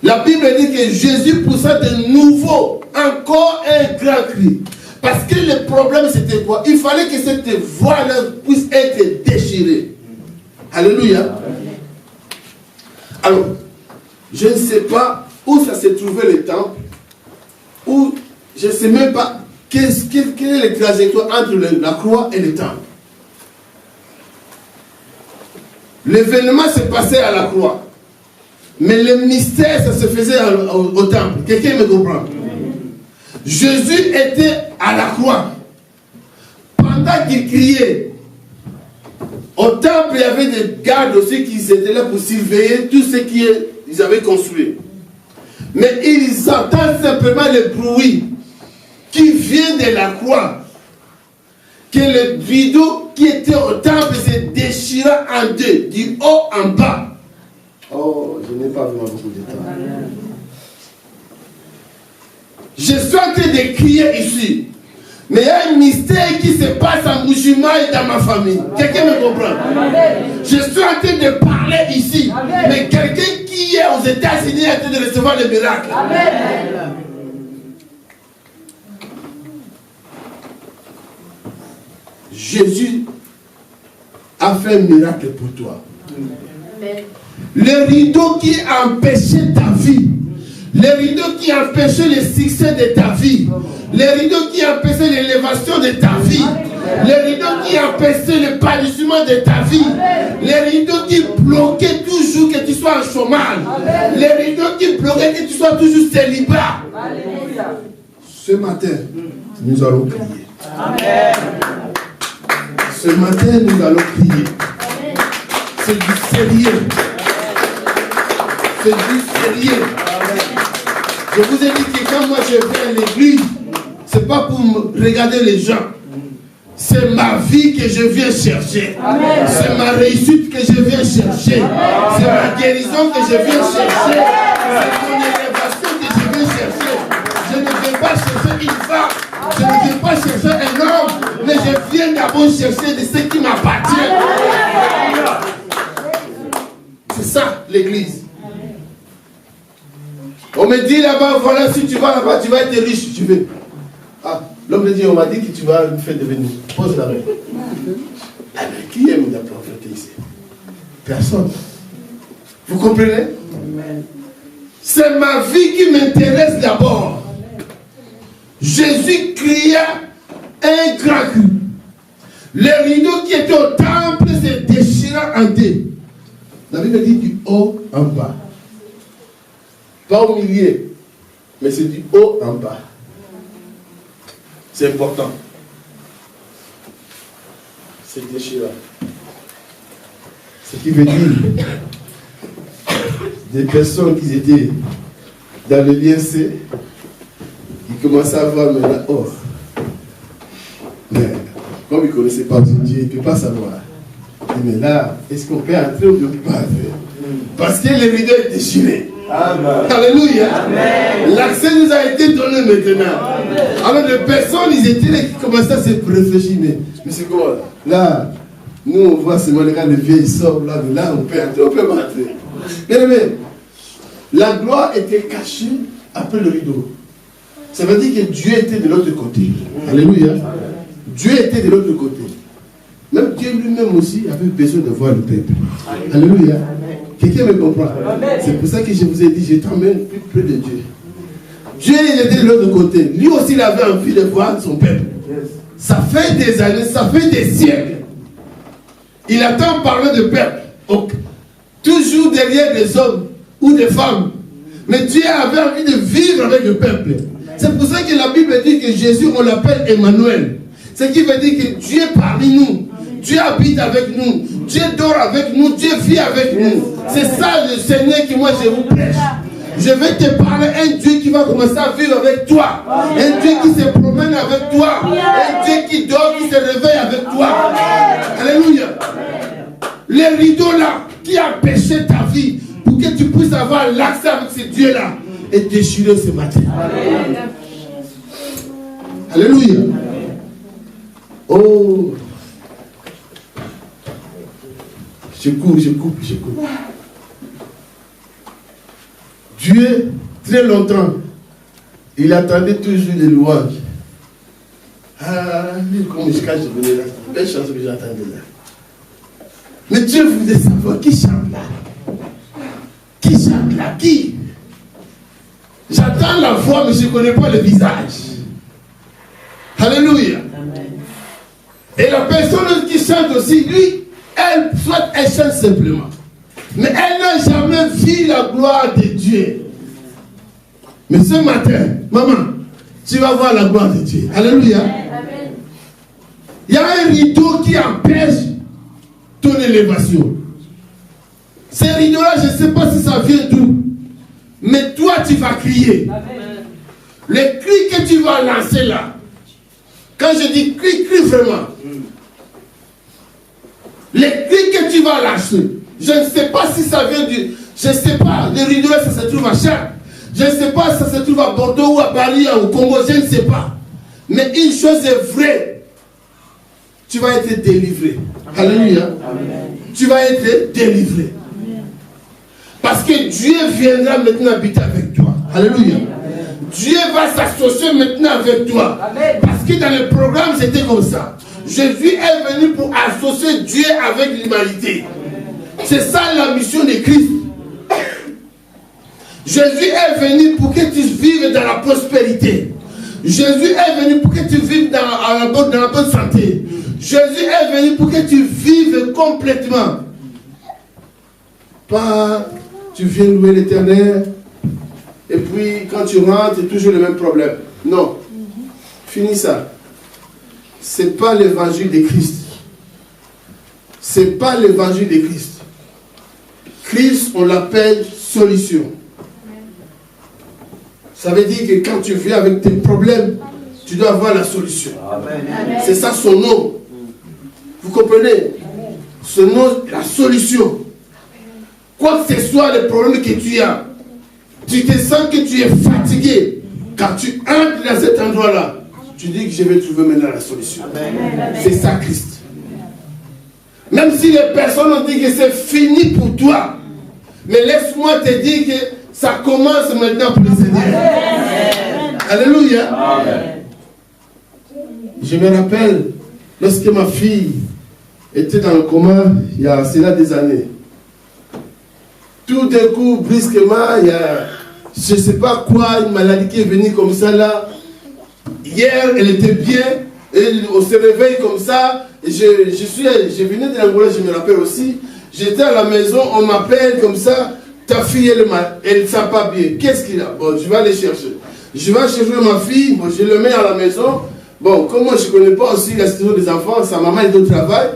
La Bible dit que Jésus poussa de nouveau encore un grand cri. Parce que le problème c'était quoi? Il fallait que cette voile puisse être déchirée. Alléluia. Alors, Je ne sais pas où ça s'est trouvé le temple, où je ne sais même pas quelle est la trajectoire entre la croix et le temple. L'événement s'est passé à la croix. Mais le mystère, ça se faisait au temple. Quelqu'un me comprend? Jésus était à la croix. Pendant qu'il criait, au temple, il y avait des gardes aussi qui étaient là pour surveiller tout ce qu'ils avaient construit. Mais ils entendent simplement le bruit qui vient de la croix. Que le rideau qui était au temple se déchira en deux, du haut en bas. Oh, je n'ai pas vraiment beaucoup de temps. Je suis en train de crier ici. Mais il y a un mystère qui se passe en Mouchima et dans ma famille. Quelqu'un me comprend? Je suis en train de parler ici. Mais quelqu'un qui est aux États-Unis est en train de recevoir le miracle. Amen. Jésus a fait un miracle pour toi. Amen. Le rideau qui empêchait ta vie, le rideau qui empêchait le succès de ta vie, le rideau qui empêchait l'élévation de ta vie, le rideau qui empêchait l'épanouissement de ta vie, le rideau qui bloquait toujours que tu sois en chômage, le rideau qui bloquait que tu sois toujours célibat. Ce matin, nous allons prier. Amen. Ce matin, nous allons prier. C'est du sérieux. C'est du sérieux. Je vous ai dit que quand moi je viens à l'église, ce n'est pas pour regarder les gens. C'est ma vie que je viens chercher. C'est ma réussite que je viens chercher. C'est ma guérison que je viens chercher. C'est mon élévation que je viens chercher. Je ne viens pas chercher une femme. Je ne viens pas chercher un homme. Mais je viens d'abord chercher de ce qui m'appartient. C'est ça l'église. On me dit là-bas, voilà, si tu vas là-bas, tu vas être riche. Tu veux. Ah, l'homme me dit, on m'a dit que tu vas me faire devenir. Pose la main. Ah, mais qui aime la prophète ici? Personne. Vous comprenez? C'est ma vie qui m'intéresse d'abord. Jésus cria un grand cri. Le rideau qui était au temple se déchira en deux. La Bible dit du haut en bas. Pas au milieu, mais c'est du haut en bas. C'est important. C'est déchirant. Ce qui veut dire des personnes qui étaient dans le lien C, qui commençaient à voir maintenant, oh, mais comme ils ne connaissaient pas Dieu, ils ne peuvent pas savoir. Mais là, est-ce qu'on peut entrer ou on ne peut pas entrer? Parce que le rideau est déchiré. Amen. Alléluia. L'accès nous a été donné maintenant. Amen. Alors les personnes, ils étaient là qui commençaient à se réfléchir. Mais c'est quoi là? Nous on voit seulement quand le vieux sort là, de là on peut entrer, on peut pas entrer. Bien aimé, la gloire était cachée après le rideau. Ça veut dire que Dieu était de l'autre côté. Alléluia. Dieu était de l'autre côté. Même Dieu lui-même aussi avait besoin de voir le peuple. Alléluia. Quelqu'un me comprend? C'est pour ça que je vous ai dit, je t'emmène plus près de Dieu. Dieu, il était de l'autre côté. Lui aussi, il avait envie de voir son peuple. Ça fait des années, ça fait des siècles. Il attend parler de peuple. Toujours derrière des hommes ou des femmes. Mais Dieu avait envie de vivre avec le peuple. C'est pour ça que la Bible dit que Jésus, on l'appelle Emmanuel. Ce qui veut dire que Dieu est parmi nous. Dieu habite avec nous. Dieu dort avec nous. Dieu vit avec nous. C'est ça le Seigneur que moi je vous prêche. Je vais te parler un Dieu qui va commencer à vivre avec toi. Un Dieu qui se promène avec toi. Un Dieu qui dort, qui se réveille avec toi. Alléluia. Les rideaux là qui empêchaient ta vie pour que tu puisses avoir l'accès avec ce Dieu là est déchiré ce matin. Alléluia. Oh. Je coupe. Dieu, très longtemps, il attendait toujours les louanges. Ah, comme je cache, je venais là. Belle chanson que j'attendais là. Mais Dieu voulait savoir qui chante là. Qui chante à qui? J'entends la voix, mais je ne connais pas le visage. Alléluia. Amen. Et la personne qui chante aussi, lui, elle chante simplement. Mais elle n'a jamais vu la gloire de Dieu. Mais ce matin, maman, tu vas voir la gloire de Dieu. Alléluia. Amen. Il y a un rideau qui empêche ton élévation. Ce rideau-là, je ne sais pas si ça vient d'où. Mais toi, tu vas crier. Amen. Le cri que tu vas lancer là, quand je dis cri, cri vraiment. Le cri que tu vas lâcher, je ne sais pas si ça vient du... Je ne sais pas, le rideau là, ça se trouve à Chartres. Je ne sais pas si ça se trouve à Bordeaux ou à Paris ou au Congo, je ne sais pas. Mais une chose est vraie. Tu vas être délivré. Amen. Alléluia. Amen. Tu vas être délivré. Amen. Parce que Dieu viendra maintenant habiter avec toi. Alléluia. Amen. Dieu va s'associer maintenant avec toi. Amen. Parce que dans le programme, c'était comme ça. Jésus est venu pour associer Dieu avec l'humanité. C'est ça la mission de Christ. Jésus est venu pour que tu vives dans la prospérité. Jésus est venu pour que tu vives dans la bonne santé. Jésus est venu pour que tu vives complètement. Pas tu viens louer l'Éternel et puis quand tu rentres, c'est toujours le même problème. Non. Finis ça. Ce n'est pas l'évangile de Christ. Ce n'est pas l'évangile de Christ. Christ, on l'appelle solution. Ça veut dire que quand tu viens avec tes problèmes, tu dois avoir la solution. C'est ça son nom. Vous comprenez? Ce nom, la solution. Quoi que ce soit le problème que tu as, tu te sens que tu es fatigué. Quand tu entres dans cet endroit-là, tu dis que je vais trouver maintenant la solution. C'est ça Christ. Même si les personnes ont dit que c'est fini pour toi, mais laisse-moi te dire que ça commence maintenant pour le Seigneur. Alléluia. Amen. Je me rappelle, lorsque ma fille était dans le coma, il y a cela des années. Tout d'un coup, brusquement, il y a, je ne sais pas quoi, une maladie qui est venue comme ça là. Hier, elle était bien, et on se réveille comme ça. Et je venais de l'Angola, je me rappelle aussi. J'étais à la maison, on m'appelle comme ça. Ta fille, elle ne sent pas bien. Qu'est-ce qu'il a? Bon, je vais aller chercher. Je vais chercher ma fille, bon, je le mets à la maison. Bon, comme moi je ne connais pas aussi la situation des enfants, sa maman est au travail.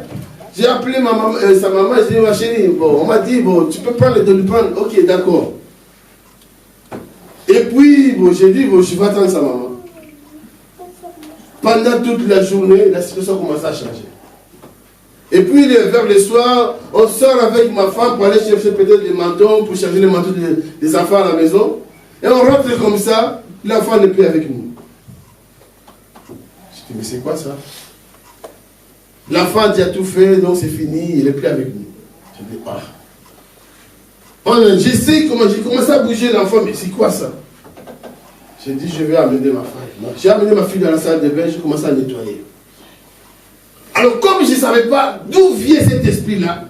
J'ai appelé sa maman, j'ai dit, ma chérie, bon, on m'a dit, bon, tu peux prendre de lui prendre. Ok, d'accord. Et puis, bon, j'ai dit, bon, je vais attendre sa maman. Pendant toute la journée, la situation commence à changer. Et puis, vers le soir, on sort avec ma femme pour aller chercher peut-être des manteaux, pour changer les manteaux des enfants à la maison. Et on rentre comme ça, l'enfant n'est plus avec nous. Je dis, mais c'est quoi ça? L'enfant a déjà tout fait, donc c'est fini, il n'est plus avec nous. Je dis, ah. Je sais comment j'ai commencé à bouger l'enfant, mais c'est quoi ça? J'ai dit, je vais amener ma fille. J'ai amené ma fille dans la salle de bain, j'ai commencé à nettoyer. Alors, comme je ne savais pas d'où vient cet esprit-là,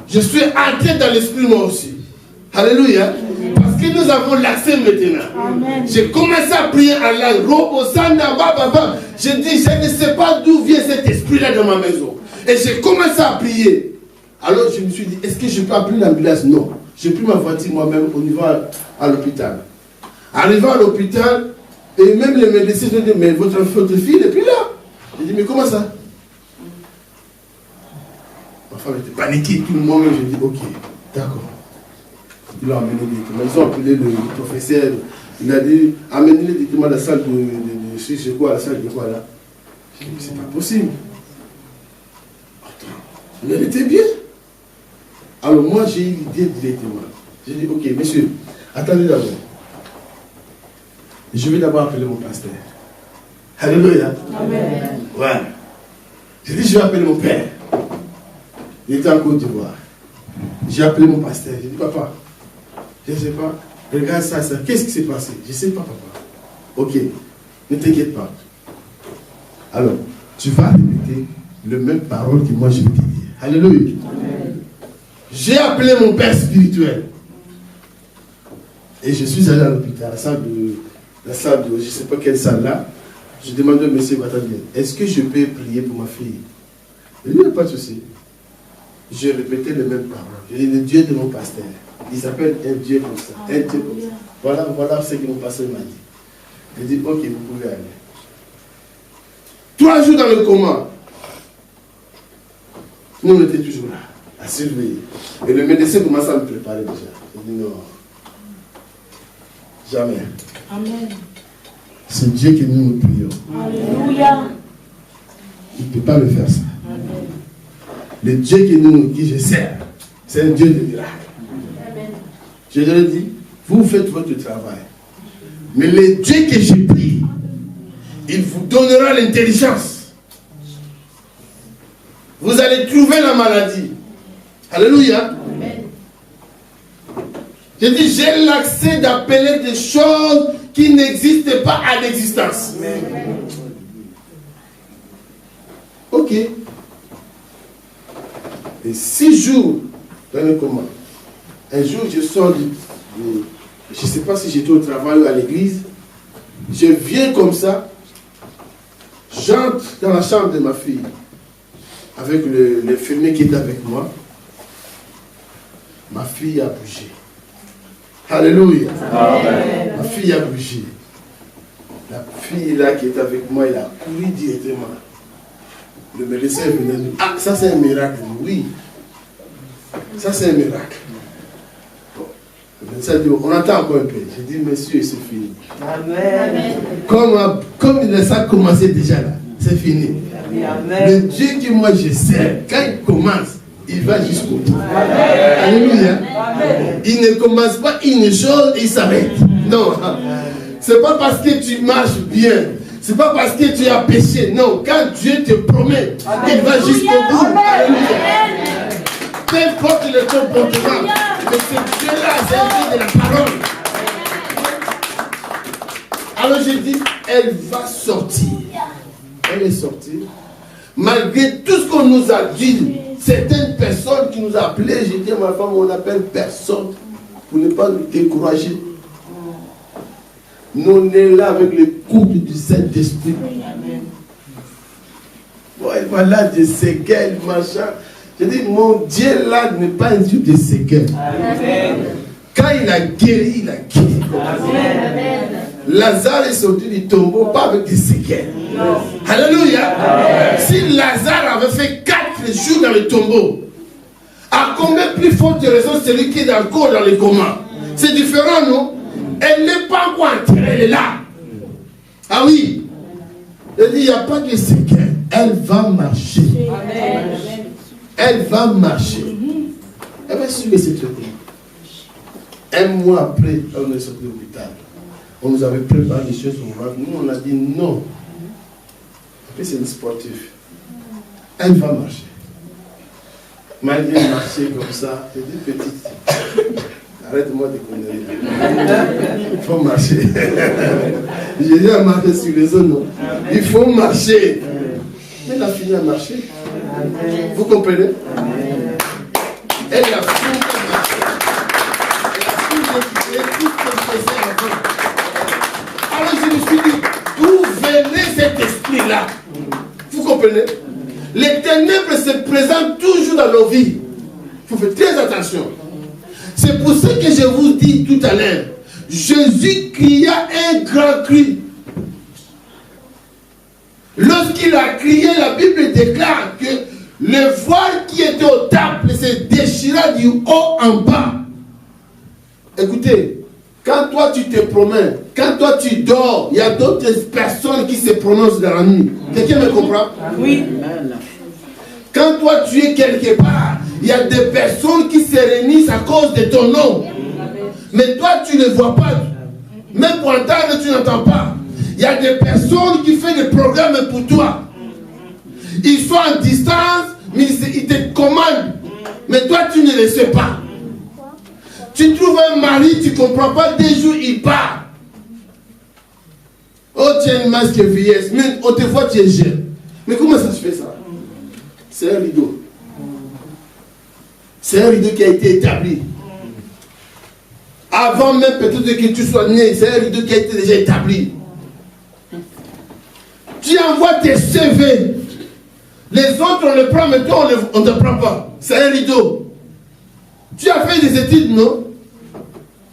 je suis entré dans l'esprit moi aussi. Alléluia. Parce que nous avons l'accès maintenant. J'ai commencé à prier en langue. Je dis, je ne sais pas d'où vient cet esprit-là dans ma maison. Et j'ai commencé à prier. Alors, je me suis dit, est-ce que je peux appeler l'ambulance? Non. J'ai pris ma voiture moi-même au niveau à l'hôpital. Arrivé à l'hôpital, et même les médecins ont dit, mais votre fille n'est plus là. J'ai dit, mais comment ça? Ma femme était paniquée, tout le monde. J'ai dit, ok, d'accord. Ils l'ont amené directement. Ils ont appelé le professeur. Il a dit, amenez-le directement à la salle de je sais quoi, la salle de quoi là. J'ai dit, mais c'est pas possible. Attends, elle était bien. Alors moi, j'ai eu l'idée directement. J'ai dit, ok, monsieur, attendez d'abord. Je vais d'abord appeler mon pasteur. Alléluia. Amen. Ouais. J'ai dit, je vais appeler mon père. Il était en Côte d'Ivoire. J'ai appelé mon pasteur. J'ai dit, papa, je ne sais pas, regarde ça. Qu'est-ce qui s'est passé? Je ne sais pas, papa. Ok, ne t'inquiète pas. Alors, tu vas répéter les mêmes paroles que moi je vais te dire. Alléluia. Amen. J'ai appelé mon père spirituel. Et je suis allé à l'hôpital, la salle de, je ne sais pas quelle salle là. Je demande au monsieur Batadien, est-ce que je peux prier pour ma fille? Il dit, il n'y a pas de souci. Je répétais les mêmes paroles. Je dis, le Dieu de mon pasteur, il s'appelle un Dieu comme ça, un Dieu comme ça. Voilà ce que mon pasteur m'a dit. Il dit, ok, vous pouvez aller. 3 jours dans le coma. Nous, on était toujours là, à surveiller. Et le médecin commence à me préparer déjà. Il dit, non, jamais. Amen. C'est Dieu que nous prions. Alléluia. Il ne peut pas le faire ça. Amen. Le Dieu qui je sers, c'est un Dieu de miracle. Amen. Je leur ai dit, vous faites votre travail. Mais le Dieu que je prie, il vous donnera l'intelligence. Vous allez trouver la maladie. Alléluia. Amen. Je dis, j'ai l'accès d'appeler des choses qui n'existent pas à l'existence. Ok. Et 6 jours dans le coma. Un jour, je sors je ne sais pas si j'étais au travail ou à l'église. Je viens comme ça. J'entre dans la chambre de ma fille avec l'infirmier qui est avec moi. Ma fille a bougé. Alléluia. Amen. Ma fille a bougé. La fille là qui est avec moi, elle a couru directement. Le médecin venait dire, ah, ça c'est un miracle. Oui. Ça c'est un miracle. Bon. Le médecin dit, on attend encore un peu. J'ai dit, monsieur, c'est fini. Amen. Comme ça a commencé déjà là, c'est fini. Amen. Le Dieu que moi je sers, quand il commence, il va jusqu'au bout. Alléluia. Amen. Il ne commence pas une chose et il s'arrête. Non. C'est pas parce que tu marches bien. C'est pas parce que tu as péché. Non. Quand Dieu te promet, il va jusqu'au bout. Alléluia. Peu importe le comportement. Mais c'est Dieu-là, c'est un Dieu de la parole. Alors j'ai dit, elle va sortir. Elle est sortie. Malgré tout ce qu'on nous a dit, certaines personnes qui nous appelaient, j'ai dit à ma femme, on n'appelle personne pour ne pas nous décourager. Nous, on est là avec le couple du Saint-Esprit. Bon, et voilà des séquelles, machin. J'ai dit, mon Dieu là n'est pas un Dieu de séquelles. Quand il a guéri, il a guéri. Amen. Lazare est sorti du tombeau, pas avec des séquelles. Alléluia. Si Lazare avait fait 4 jours dans le tombeau, à combien plus forte raison celui qui est encore dans le coma? C'est différent, non? Elle n'est pas encore enterrée, elle est là. Ah oui. Elle dit, il n'y a pas de séquelles. Elle va marcher. Amen. Elle va marcher. Elle va suivre ce truc. Un mois après, on est sorti de l'hôpital. On nous avait préparé des choses pour voir. Nous, on a dit non. Après, c'est une sportive. Elle va marcher. Malgré marcher comme ça, je dis petite. Arrête-moi de conneries. Il faut marcher. J'ai dit à marcher sur les zones. Il faut marcher. Mais elle a fini à marcher. Vous comprenez? Elle a fini à marcher. Elle a fini d'écouter tout ce qu'elle faisait avant. Alors je me suis dit, d'où venait cet esprit-là? Vous comprenez? Les ténèbres se présentent toujours dans nos vies. Il faut faire très attention. C'est pour ça que je vous dis tout à l'heure, Jésus cria un grand cri. Lorsqu'il a crié, la Bible déclare que le voile qui était au temple se déchira du haut en bas. Écoutez, quand toi tu te promènes, quand toi tu dors, il y a d'autres personnes qui se prononcent dans la nuit. Quelqu'un me comprend? Oui. Quand toi tu es quelque part, il y a des personnes qui se réunissent à cause de ton nom. Mais toi tu ne vois pas. Même pour entendre, tu n'entends pas. Il y a des personnes qui font des programmes pour toi. Ils sont en distance, mais ils te commandent. Mais toi tu ne le sais pas. Tu trouves un mari, tu ne comprends pas, 2 jours il part. Oh, tu as une masque vieillesse, mais on te voit, tu es jeune. Mais comment ça se fait ça? C'est un rideau. C'est un rideau qui a été établi. Avant même peut-être que tu sois né, c'est un rideau qui a été déjà établi. Tu envoies tes CV. Les autres, on les prend, mais toi, on ne te prend pas. C'est un rideau. Tu as fait des études, non?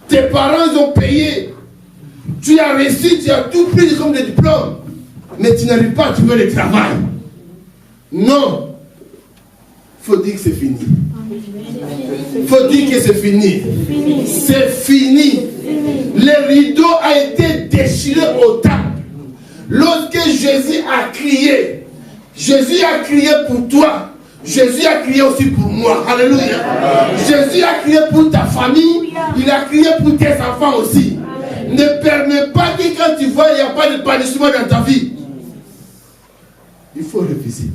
Tes parents ont payé. Tu as réussi, tu as tout pris comme des diplômes. Mais tu n'arrives pas à trouver le travail. Non. Il faut dire que c'est fini. Il faut dire que c'est fini. C'est fini. Le rideau a été déchiré au temps. Lorsque Jésus a crié pour toi. Jésus a crié aussi pour moi. Alléluia. Jésus a crié pour ta famille. Il a crié pour tes enfants aussi. Ne permets pas que quand tu vois, il n'y a pas de punishment dans ta vie. Il faut refuser.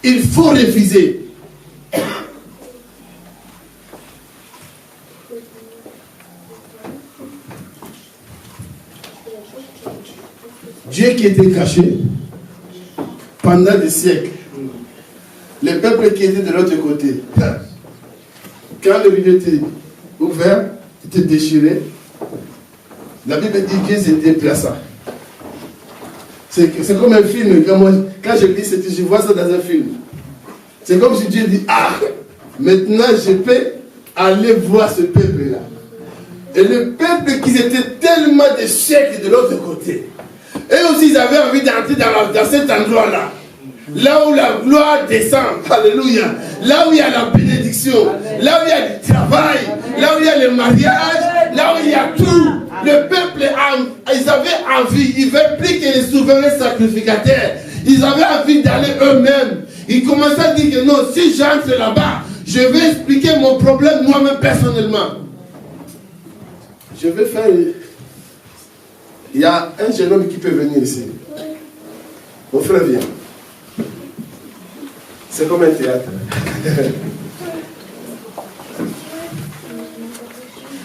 Il faut refuser. Dieu qui était caché pendant des siècles. Les peuples qui étaient de l'autre côté. Quand le rideau était ouvert, était déchiré, la Bible dit que Dieu se déplaça. C'est comme un film. Quand je lis, je vois ça dans un film. C'est comme si Dieu dit, ah, maintenant je peux aller voir ce peuple-là. Et le peuple qui était tellement de siècles de l'autre côté. Eux aussi, ils avaient envie d'entrer dans cet endroit-là. Là où la gloire descend. Alléluia. Là où il y a la bénédiction. Là où il y a du travail. Là où il y a le mariage. Là où il y a tout. Le peuple, ils avaient envie. Ils ne veulent plus que les souverains sacrificateurs. Ils avaient envie d'aller eux-mêmes. Ils commençaient à dire que non, si j'entre là-bas, je vais expliquer mon problème moi-même personnellement. Je vais faire... Il y a un jeune homme qui peut venir ici. Mon frère vient. C'est comme un théâtre.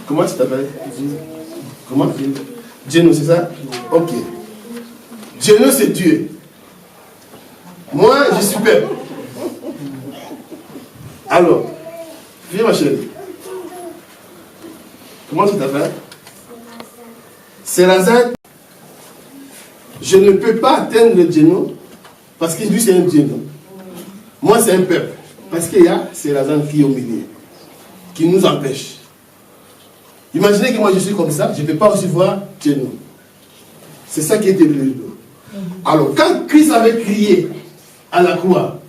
Comment tu t'appelles? Comment? Geno, c'est ça? Ok. Geno, c'est Dieu. Moi, je suis peuple. Alors, viens ma chérie. Comment tu t'appelles? C'est Lazare. Je ne peux pas atteindre le Geno parce que lui c'est un Geno. Moi c'est un peuple. Parce qu'il y a c'est Lazare qui est au milieu, qui nous empêche. Imaginez que moi je suis comme ça, je ne peux pas recevoir Geno. C'est ça qui est derrière le dos. Alors quand Christ avait crié à la croix,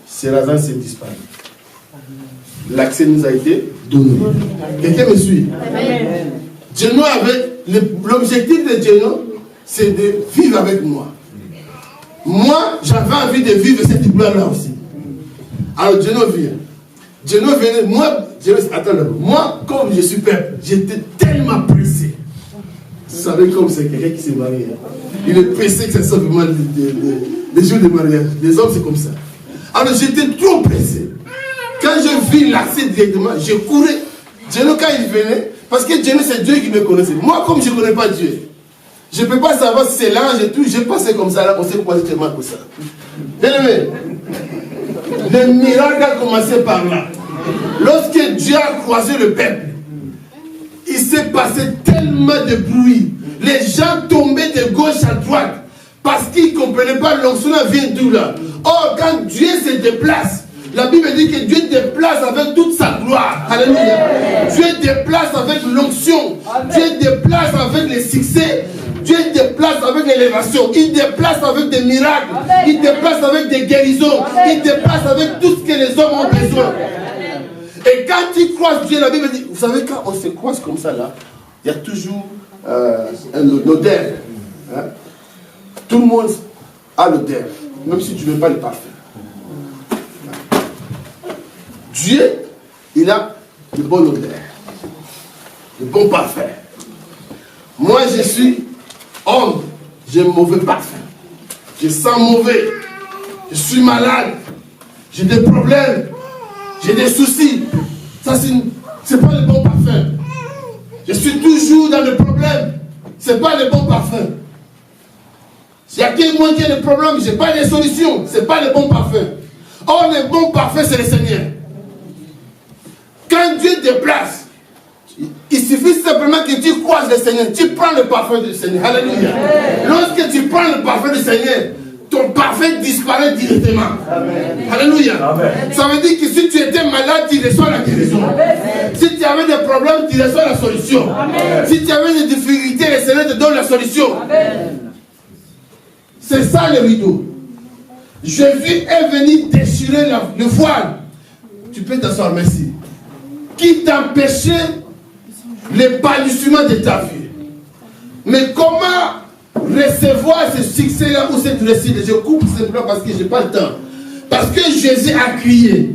c'est Lazare s'est disparu. L'accès nous a été donné. Quelqu'un me suit? Amen. Geno avait, l'objectif de Geno, c'est de vivre avec moi. Moi, j'avais envie de vivre cette gloire-là aussi. Alors Geno vient. Geno venait, moi, moi, comme je suis peuple, j'étais tellement pressé. Vous savez comme c'est quelqu'un qui s'est marié. Hein? Il est pressé que ça soit vraiment les jours de mariage. Les hommes, c'est comme ça. Alors j'étais trop pressé. Quand je vis l'accès directement, je courais. Geno, quand il venait, parce que Dieu, c'est Dieu qui me connaissait. Moi, comme je ne connais pas Dieu, je ne peux pas savoir si c'est l'ange et tout. J'ai passé comme ça, là, on sait pourquoi j'étais mal comme ça. Bien aimé, le miracle a commencé par là. Lorsque Dieu a croisé le peuple, il s'est passé tellement de bruit. Les gens tombaient de gauche à droite parce qu'ils ne comprenaient pas l'onction vient d'où là. Or, quand Dieu se déplace, la Bible dit que Dieu déplace avec toute sa gloire. Alléluia. Dieu déplace avec l'onction. Dieu déplace avec les succès. Dieu déplace avec l'élévation. Il déplace avec des miracles. Il déplace avec des guérisons. Il déplace avec tout ce que les hommes ont besoin. Et quand tu croises Dieu, la Bible dit, vous savez, quand on se croise comme ça là, il y a toujours l'odeur. Hein? Tout le monde a l'odeur, même si tu ne veux pas le parfum. Dieu, il a le bon odeur, le bon parfum. Moi, je suis homme, j'ai un mauvais parfum. Je sens mauvais. Je suis malade. J'ai des problèmes. J'ai des soucis. Ça, c'est pas le bon parfum. Je suis toujours dans le problème. C'est pas le bon parfum. S'il y a quelqu'un qui a des problèmes, j'ai pas de solution. C'est pas le bon parfum. Or, le bon parfum, c'est le Seigneur. Quand Dieu te place, il suffit simplement que tu croises le Seigneur, tu prends le parfum du Seigneur. Alléluia. Lorsque tu prends le parfum du Seigneur, ton parfum disparaît directement. Amen. Alléluia. Amen. Ça veut dire que si tu étais malade, tu reçois la guérison. Amen. Si tu avais des problèmes, tu reçois la solution. Amen. Si tu avais des difficultés, le Seigneur te donne la solution. Amen. C'est ça le rideau. Jésus est venu déchirer le voile. Tu peux t'asseoir, merci. Qui t'empêchait l'épanouissement de ta vie. Mais comment recevoir ce succès-là ou cette réussite? Je coupe simplement parce que je n'ai pas le temps. Parce que Jésus a crié.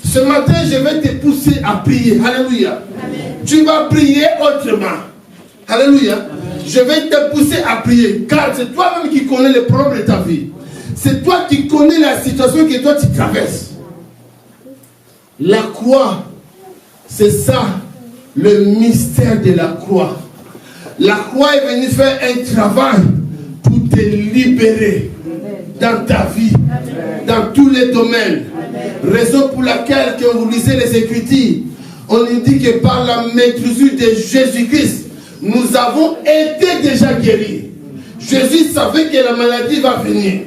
Ce matin, je vais te pousser à prier. Alléluia. Amen. Tu vas prier autrement. Alléluia. Amen. Je vais te pousser à prier. Car c'est toi-même qui connais les problèmes de ta vie. C'est toi qui connais la situation que toi tu traverses. La croix, c'est ça, le mystère de la croix. La croix est venue faire un travail pour te libérer dans ta vie, dans tous les domaines. Raison pour laquelle, quand vous lisez les Écritures, on nous dit que par la maîtrise de Jésus-Christ, nous avons été déjà guéris. Jésus savait que la maladie va venir.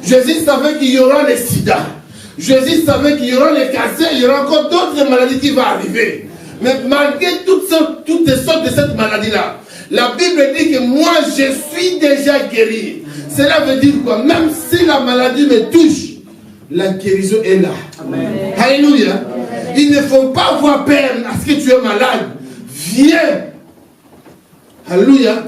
Jésus savait qu'il y aura le sida. Jésus savait qu'il y aura le cancer, il y aura encore d'autres maladies qui vont arriver. Mais malgré toutes les sortes de cette maladie-là, la Bible dit que moi, je suis déjà guéri. Cela veut dire quoi? Même si la maladie me touche, la guérison est là. Amen. Alléluia. Amen. Il ne faut pas avoir peur à ce que tu es malade. Viens. Alléluia. Amen.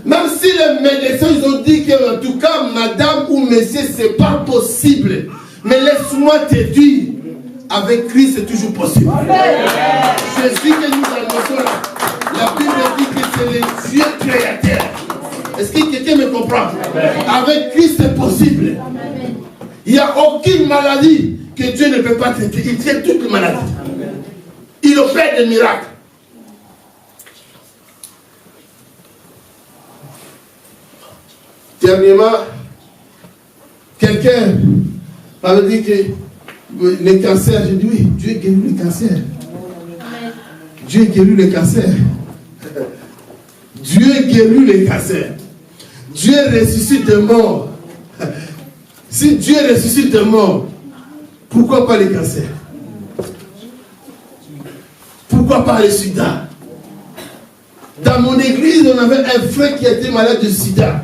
Même si les médecins ils ont dit que, en tout cas, madame ou monsieur, ce n'est pas possible. Mais laisse-moi te dire, avec Christ, c'est toujours possible. Amen. Jésus que nous annonçons là, la Bible dit que c'est le Dieu créateur. Est-ce que quelqu'un me comprend? Amen. Avec Christ, c'est possible. Amen. Il n'y a aucune maladie que Dieu ne peut pas traiter. Il traite toutes les maladies. Amen. Il opère des miracles. Dernièrement, quelqu'un m'avait dit que le cancer, j'ai dit oui, Dieu guérit le cancer. Amen. Dieu guérit le cancer. Dieu guérit le cancer. Dieu ressuscite des morts. Si Dieu ressuscite des morts, pourquoi pas le cancer? Pourquoi pas le sida? Dans mon église, on avait un frère qui était malade de sida.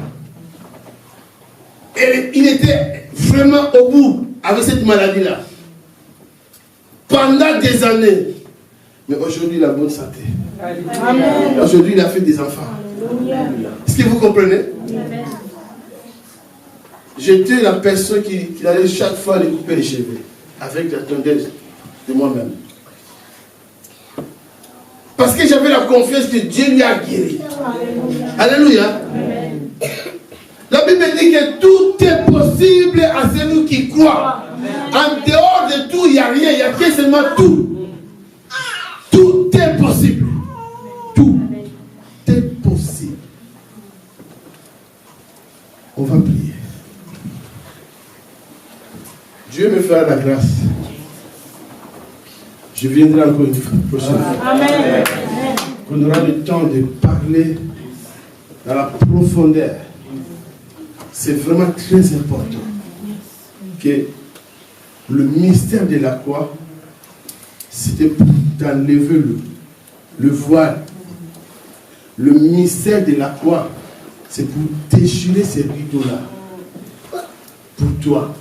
Et il était vraiment au bout avec cette maladie-là. Pendant des années. Mais aujourd'hui, il a bonne santé. Amen. Aujourd'hui, il a fait des enfants. Est-ce que vous comprenez? Amen. J'étais la personne qui allait chaque fois lui couper les cheveux. Avec la tondeuse de moi-même. Parce que j'avais la confiance que Dieu lui a guéri. Alléluia. Amen. La Bible dit que tout est possible à celui qui croit. En dehors de tout, il n'y a rien, il n'y a que seulement tout. Tout est possible. Tout est possible. On va prier. Dieu me fera la grâce. Je viendrai encore une fois prochaine fois. Amen. Qu'on aura le temps de parler dans la profondeur. C'est vraiment très important que le mystère de la croix, c'était pour t'enlever le voile. Le mystère de la croix, c'est pour déchirer ces rideaux-là. Pour toi.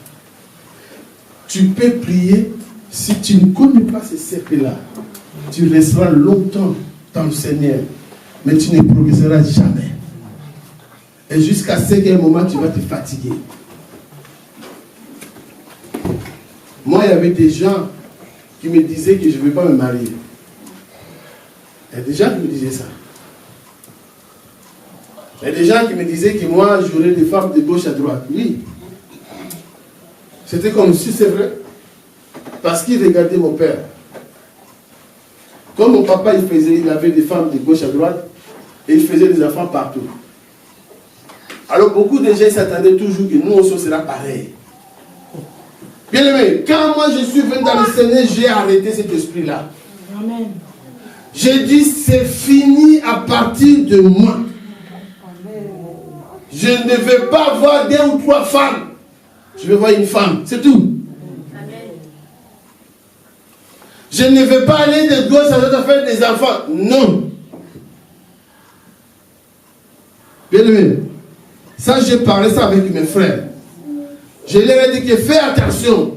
Tu peux prier, si tu ne connais pas ces cercles-là, tu resteras longtemps dans le Seigneur, mais tu ne progresseras jamais. Et jusqu'à ce qu'à un moment, tu vas te fatiguer. Moi, il y avait des gens qui me disaient que je ne vais pas me marier. Il y a des gens qui me disaient ça. Il y a des gens qui me disaient que moi, j'aurais des femmes de gauche à droite. Oui. C'était comme si c'est vrai. Parce qu'ils regardaient mon père. Comme mon papa, il avait des femmes de gauche à droite, et il faisait des enfants partout. Alors beaucoup de gens s'attendaient toujours que nous aussi sera pareil. Bien aimé, quand moi je suis venu dans le Seigneur, j'ai arrêté cet esprit-là. Amen. J'ai dit, c'est fini à partir de moi. Je ne vais pas voir 2 ou 3 femmes. Je vais voir une femme, c'est tout. Je ne vais pas aller de gauche à droite faire des enfants. Non. Bien aimé, ça j'ai parlé ça avec mes frères. Je leur ai dit que fais attention.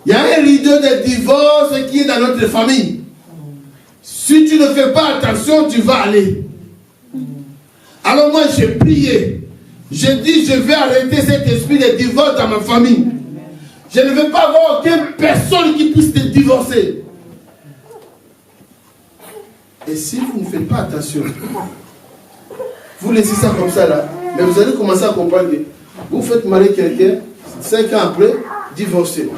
Il y a un rideau de divorce qui est dans notre famille. Si tu ne fais pas attention, tu vas aller. Alors moi j'ai prié. J'ai dit je vais arrêter cet esprit de divorce dans ma famille. Je ne veux pas avoir aucune personne qui puisse te divorcer. Et si vous ne faites pas attention, vous laissez ça comme ça là, mais vous allez commencer à comprendre que vous faites marier quelqu'un, 5 ans après, divorcer.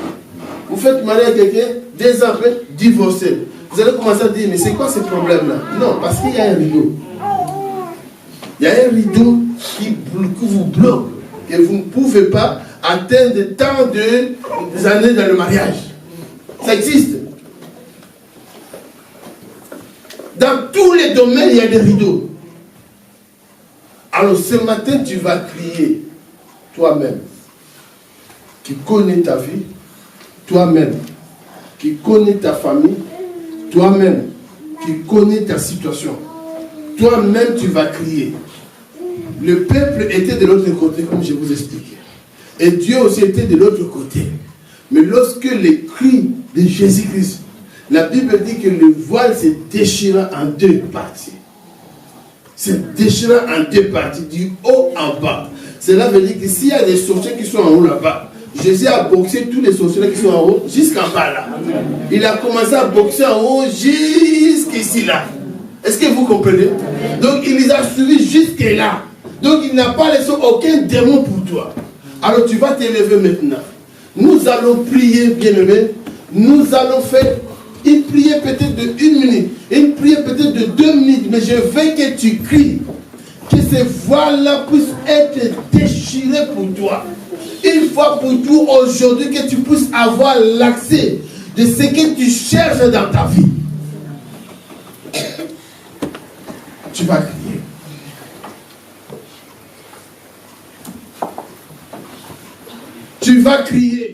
Vous faites marier quelqu'un, 2 ans après, divorcer. Vous allez commencer à dire, mais c'est quoi ce problème là? Non, parce qu'il y a un rideau. Il y a un rideau qui vous bloque, que vous ne pouvez pas atteindre tant d'années dans le mariage. Ça existe. Dans tous les domaines, il y a des rideaux. Alors ce matin, tu vas crier, toi-même, qui connais ta vie, toi-même, qui connais ta famille, toi-même, qui connais ta situation. Toi-même, tu vas crier. Le peuple était de l'autre côté, comme je vous expliquais. Et Dieu aussi était de l'autre côté. Mais lorsque les cris de Jésus-Christ, la Bible dit que le voile se déchira en 2 parties. Se déchira en 2 parties, du haut en bas. Cela veut dire que s'il y a des sorciers qui sont en haut là-bas, Jésus a boxé tous les sorciers qui sont en haut jusqu'en bas là. Il a commencé à boxer en haut jusqu'ici là. Est-ce que vous comprenez? Donc il les a suivis jusque là. Donc il n'a pas laissé aucun démon pour toi. Alors tu vas t'élever maintenant. Nous allons prier, bien-aimés. Nous allons faire une prière peut-être de 1 minute, une prière peut-être de 2 minutes, mais je veux que tu cries, que ces voiles-là puissent être déchirées pour toi. Une fois pour tout aujourd'hui, que tu puisses avoir l'accès de ce que tu cherches dans ta vie. Tu vas crier. Tu vas crier.